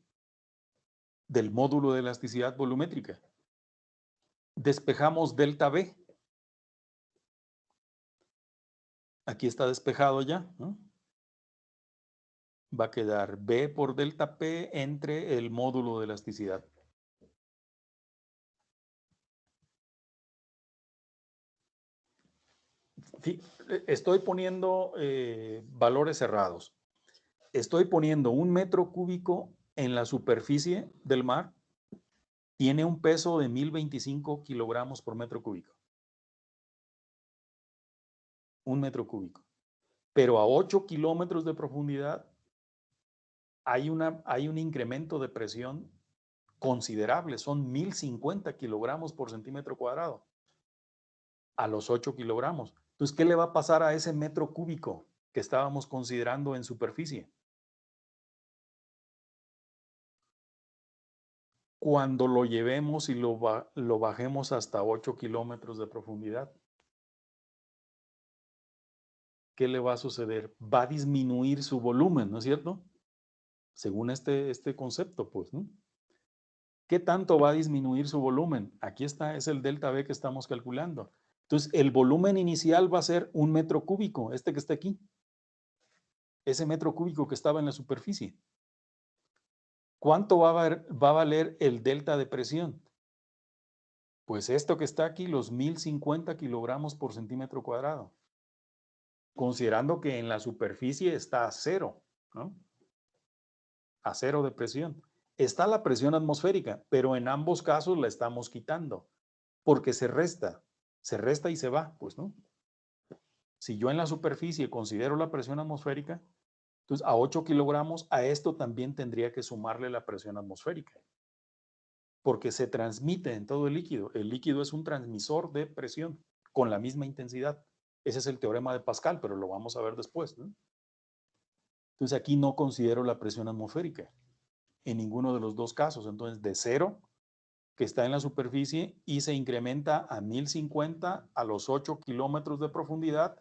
del módulo de elasticidad volumétrica. Despejamos delta B. Aquí está despejado ya, ¿no? Va a quedar B por delta P entre el módulo de elasticidad. Estoy poniendo valores cerrados. Estoy poniendo 1 metro cúbico en la superficie del mar. Tiene un peso de 1025 kilogramos por metro cúbico. 1 metro cúbico. Pero a 8 kilómetros de profundidad hay un incremento de presión considerable. Son 1050 kilogramos por centímetro cuadrado. A los 8 kilogramos. Entonces, ¿qué le va a pasar a ese metro cúbico que estábamos considerando en superficie? Cuando lo llevemos y lo bajemos hasta 8 kilómetros de profundidad, ¿qué le va a suceder? Va a disminuir su volumen, ¿no es cierto? Según este concepto, pues, ¿no? ¿Qué tanto va a disminuir su volumen? Aquí está, es el delta V que estamos calculando. Entonces, el volumen inicial va a ser 1 metro cúbico, este que está aquí. Ese metro cúbico que estaba en la superficie. ¿Cuánto va a valer el delta de presión? Pues esto que está aquí, los 1050 kilogramos por centímetro cuadrado. Considerando que en la superficie está a 0, ¿no? A 0 de presión. Está la presión atmosférica, pero en ambos casos la estamos quitando, porque se resta y se va, pues, ¿no? Si yo en la superficie considero la presión atmosférica, entonces a 8 kilogramos, a esto también tendría que sumarle la presión atmosférica, porque se transmite en todo el líquido. El líquido es un transmisor de presión con la misma intensidad. Ese es el teorema de Pascal, pero lo vamos a ver después, ¿no? Entonces aquí no considero la presión atmosférica en ninguno de los dos casos. Entonces de 0, que está en la superficie, y se incrementa a 1050 a los 8 kilómetros de profundidad.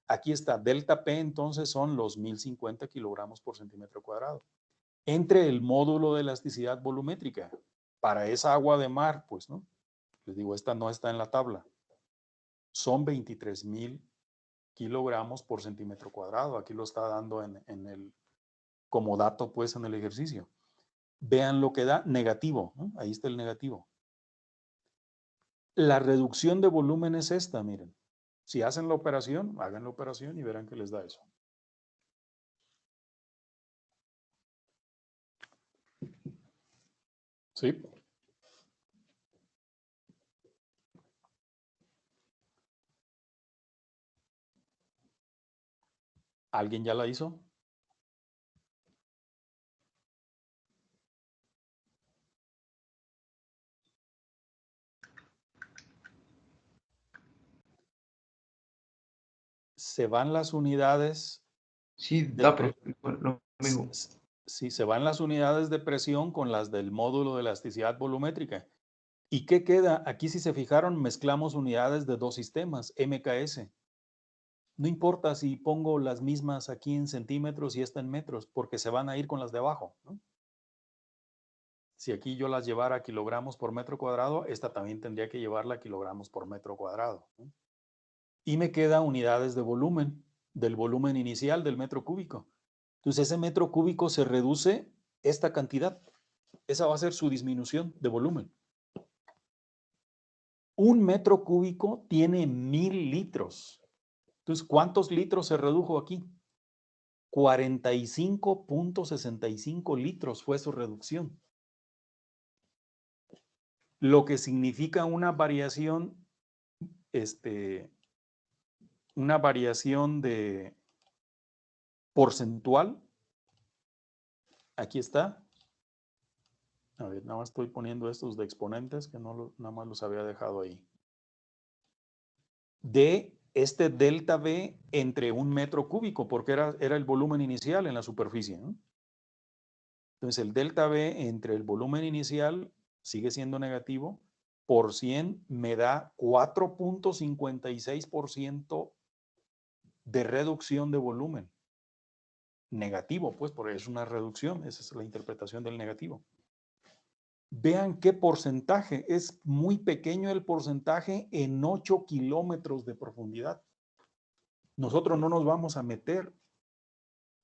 Aquí está delta P, entonces son los 1050 kilogramos por centímetro cuadrado. Entre el módulo de elasticidad volumétrica, para esa agua de mar, pues, ¿no? Les digo, esta no está en la tabla. Son 23,000 kilogramos por centímetro cuadrado. Aquí lo está dando como dato, pues, en el ejercicio. Vean lo que da negativo, ¿no? Ahí está el negativo. La reducción de volumen es esta, miren. Si hacen la operación, hagan la operación y verán que les da eso. ¿Sí? ¿Alguien ya la hizo? Se van las unidades. Sí, da, pero lo mismo. Sí, se van las unidades de presión con las del módulo de elasticidad volumétrica. ¿Y qué queda? Aquí, si se fijaron, mezclamos unidades de dos sistemas, MKS. No importa si pongo las mismas aquí en centímetros y esta en metros, porque se van a ir con las de abajo, ¿no? Si aquí yo las llevara a kilogramos por metro cuadrado, esta también tendría que llevarla a kilogramos por metro cuadrado, ¿no? Y me queda unidades de volumen, del volumen inicial del metro cúbico. Entonces ese metro cúbico se reduce esta cantidad. Esa va a ser su disminución de volumen. 1 metro cúbico tiene 1000 litros. Entonces, ¿cuántos litros se redujo aquí? 45.65 litros fue su reducción. Lo que significa una variación de porcentual. Aquí está. A ver, nada más estoy poniendo estos de exponentes que nada más los había dejado ahí. De este delta V entre 1 metro cúbico, porque era el volumen inicial en la superficie, ¿no? Entonces el delta V entre el volumen inicial sigue siendo negativo. Por 100 me da 4.56% de reducción de volumen. Negativo, pues, porque es una reducción. Esa es la interpretación del negativo. Vean qué porcentaje. Es muy pequeño el porcentaje en 8 kilómetros de profundidad. Nosotros no nos vamos a meter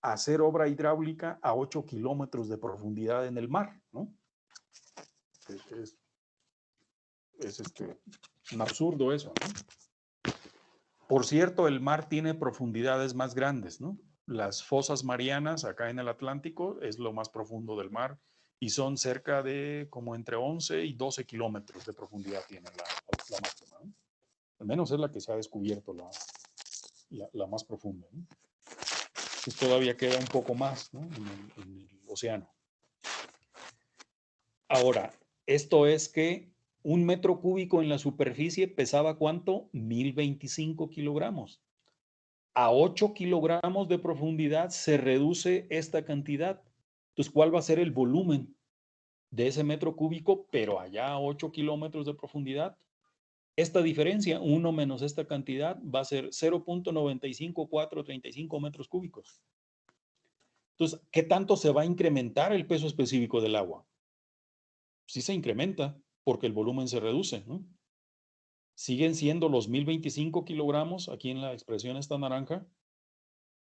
a hacer obra hidráulica a 8 kilómetros de profundidad en el mar, ¿no? Es un absurdo eso, ¿no? Por cierto, el mar tiene profundidades más grandes, ¿no? Las fosas marianas acá en el Atlántico es lo más profundo del mar y son cerca de como entre 11 y 12 kilómetros de profundidad tiene la máxima, ¿no? Al menos es la que se ha descubierto la más profunda, ¿no? Pues todavía queda un poco más, ¿no? en el océano. Ahora, esto es que 1 metro cúbico en la superficie pesaba ¿cuánto? 1025 kilogramos. A 8 kilogramos de profundidad se reduce esta cantidad. Entonces, ¿cuál va a ser el volumen de ese metro cúbico, pero allá a 8 kilómetros de profundidad? Esta diferencia, 1 menos esta cantidad, va a ser 0.95435 metros cúbicos. Entonces, ¿qué tanto se va a incrementar el peso específico del agua? Sí se incrementa porque el volumen se reduce, ¿no? Siguen siendo los 1025 kilogramos, aquí en la expresión esta naranja,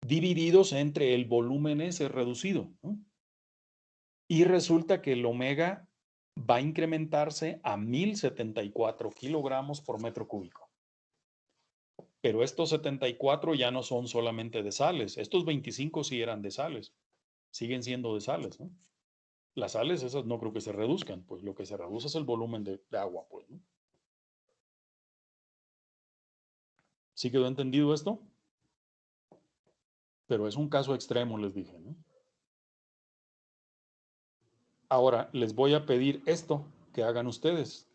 divididos entre el volumen ese reducido, ¿no? Y resulta que el omega va a incrementarse a 1074 kilogramos por metro cúbico. Pero estos 74 ya no son solamente de sales. Estos 25 sí eran de sales. Siguen siendo de sales, ¿no? Las sales esas no creo que se reduzcan, pues lo que se reduce es el volumen de agua, pues, ¿no? ¿Sí quedó entendido esto? Pero es un caso extremo, les dije, ¿no? Ahora, les voy a pedir esto que hagan ustedes.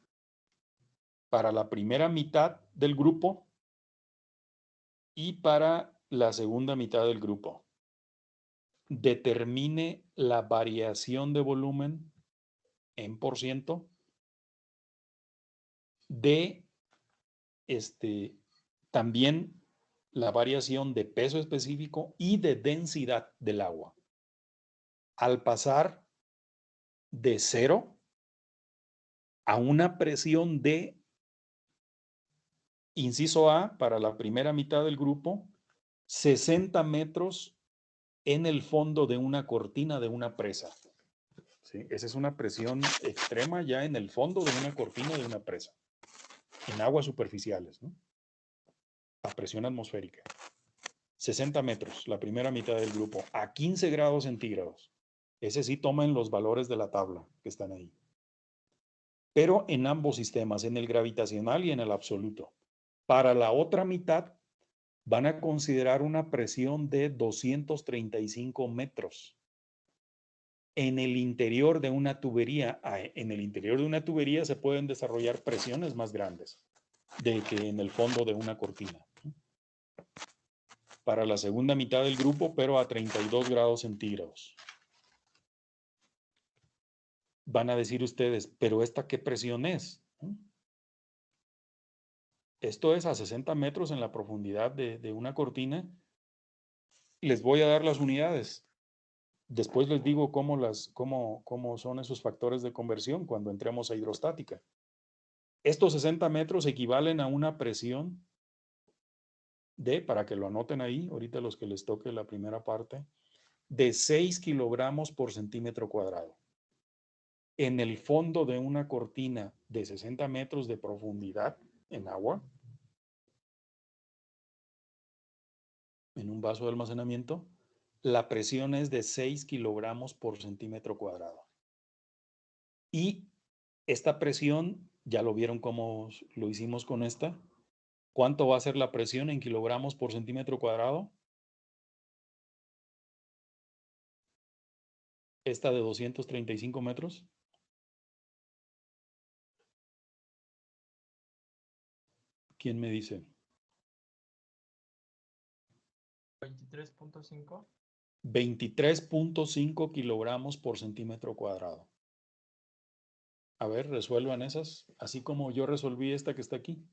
Para la primera mitad del grupo y para la segunda mitad del grupo. Determine la variación de volumen en % de también la variación de peso específico y de densidad del agua. Al pasar de 0 a una presión de, inciso A, para la primera mitad del grupo, 60 metros en el fondo de una cortina de una presa. ¿Sí? Esa es una presión extrema ya en el fondo de una cortina de una presa, en aguas superficiales, ¿no? A presión atmosférica. 60 metros, la primera mitad del grupo, a 15 grados centígrados. Ese sí tomen los valores de la tabla que están ahí. Pero en ambos sistemas, en el gravitacional y en el absoluto. Para la otra mitad, van a considerar una presión de 235 metros en el interior de una tubería. En el interior de una tubería se pueden desarrollar presiones más grandes de que en el fondo de una cortina. Para la segunda mitad del grupo, pero a 32 grados centígrados. Van a decir ustedes, ¿pero esta qué presión es? Esto es a 60 metros en la profundidad de una cortina. Les voy a dar las unidades. Después les digo cómo son esos factores de conversión cuando entremos a hidrostática. Estos 60 metros equivalen a una presión de, para que lo anoten ahí, ahorita los que les toque la primera parte, de 6 kilogramos por centímetro cuadrado. En el fondo de una cortina de 60 metros de profundidad en agua, en un vaso de almacenamiento, la presión es de 6 kilogramos por centímetro cuadrado. Y esta presión, ya lo vieron cómo lo hicimos con esta. ¿Cuánto va a ser la presión en kilogramos por centímetro cuadrado? Esta de 235 metros. ¿Quién me dice? 23.5. 23.5 kilogramos por centímetro cuadrado. A ver, resuelvan esas, así como yo resolví esta que está aquí.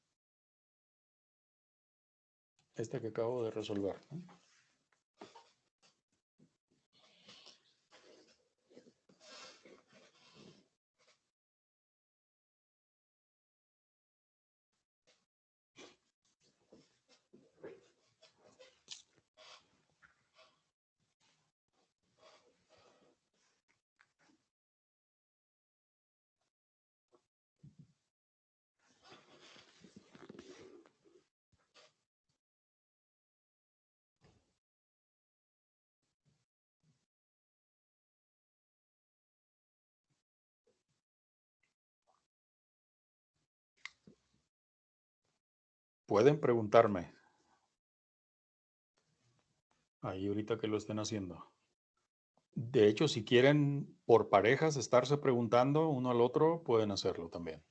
Esta que acabo de resolver, ¿no? Pueden preguntarme. Ahí ahorita que lo estén haciendo. De hecho, si quieren por parejas estarse preguntando uno al otro, pueden hacerlo también.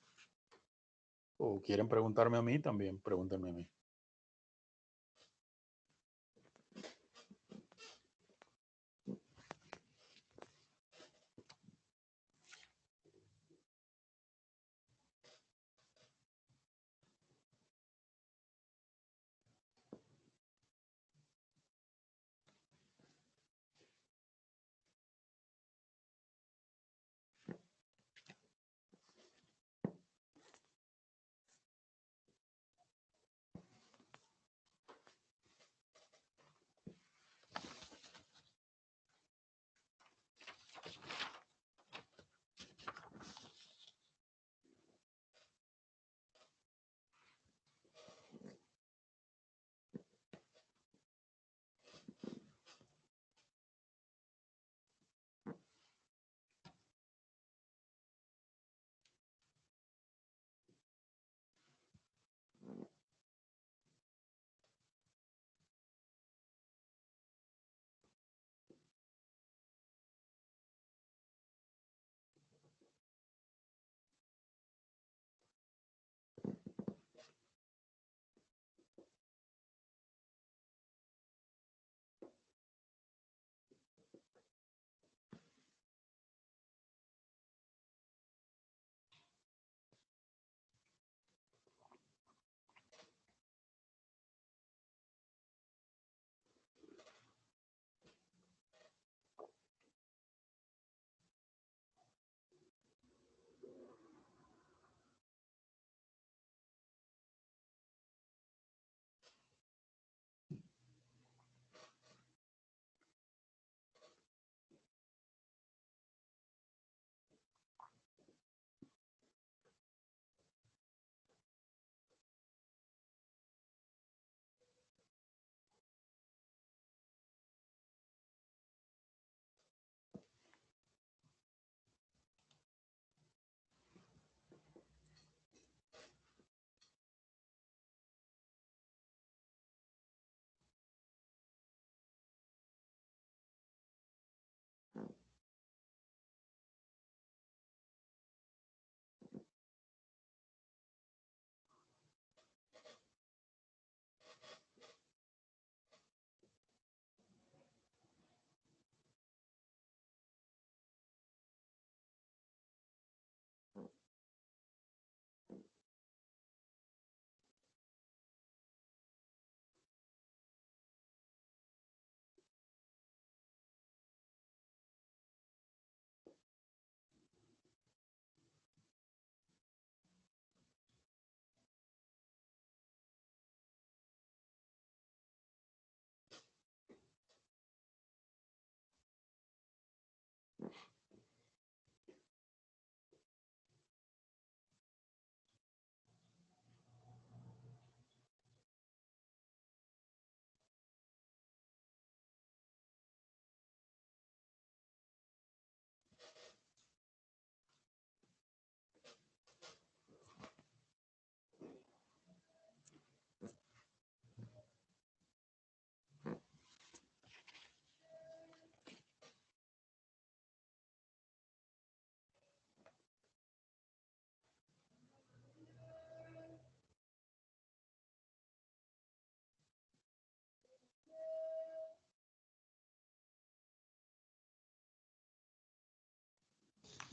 O quieren preguntarme a mí, también pregúntenme a mí.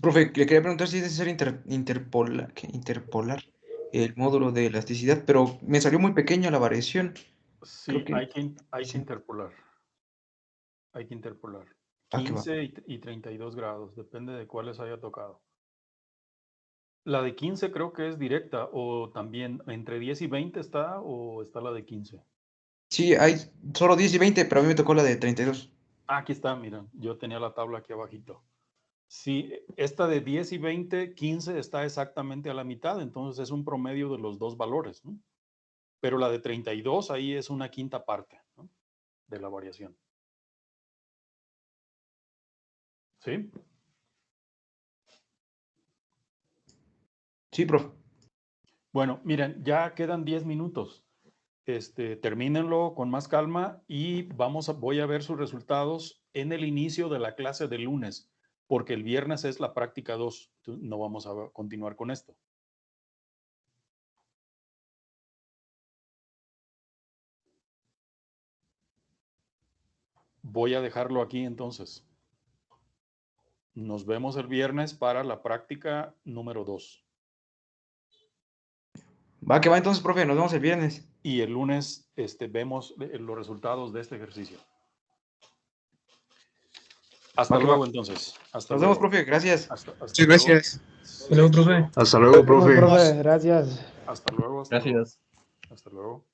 Profe, le quería preguntar si es necesario interpolar el módulo de elasticidad, pero me salió muy pequeña la variación. Sí, Creo que hay que sí. interpolar. Hay que interpolar. Ah, que va. 15 y 32 grados, depende de cuáles haya tocado. La de 15 creo que es directa, o también entre 10 y 20 está, o está la de 15. Sí, hay solo 10 y 20, pero a mí me tocó la de 32. Ah, aquí está, miren, yo tenía la tabla aquí abajito. Sí, esta de 10 y 20, 15 está exactamente a la mitad, entonces es un promedio de los dos valores, ¿no? Pero la de 32 ahí es una quinta parte, ¿no?, de la variación. ¿Sí? Sí, profe. Bueno, miren, ya quedan 10 minutos. termínenlo con más calma y voy a ver sus resultados en el inicio de la clase del lunes, porque el viernes es la práctica 2. No vamos a continuar con esto. Voy a dejarlo aquí entonces. Nos vemos el viernes para la práctica número 2. Va que va entonces, profe, nos vemos el viernes. Y el lunes vemos los resultados de este ejercicio. Hasta Va que luego va. entonces. Hasta Nos luego. vemos, profe, gracias. Hasta Sí, luego. gracias. Hasta luego, profe. Hasta luego, profe. Profe, gracias. Hasta luego. Gracias. Hasta luego.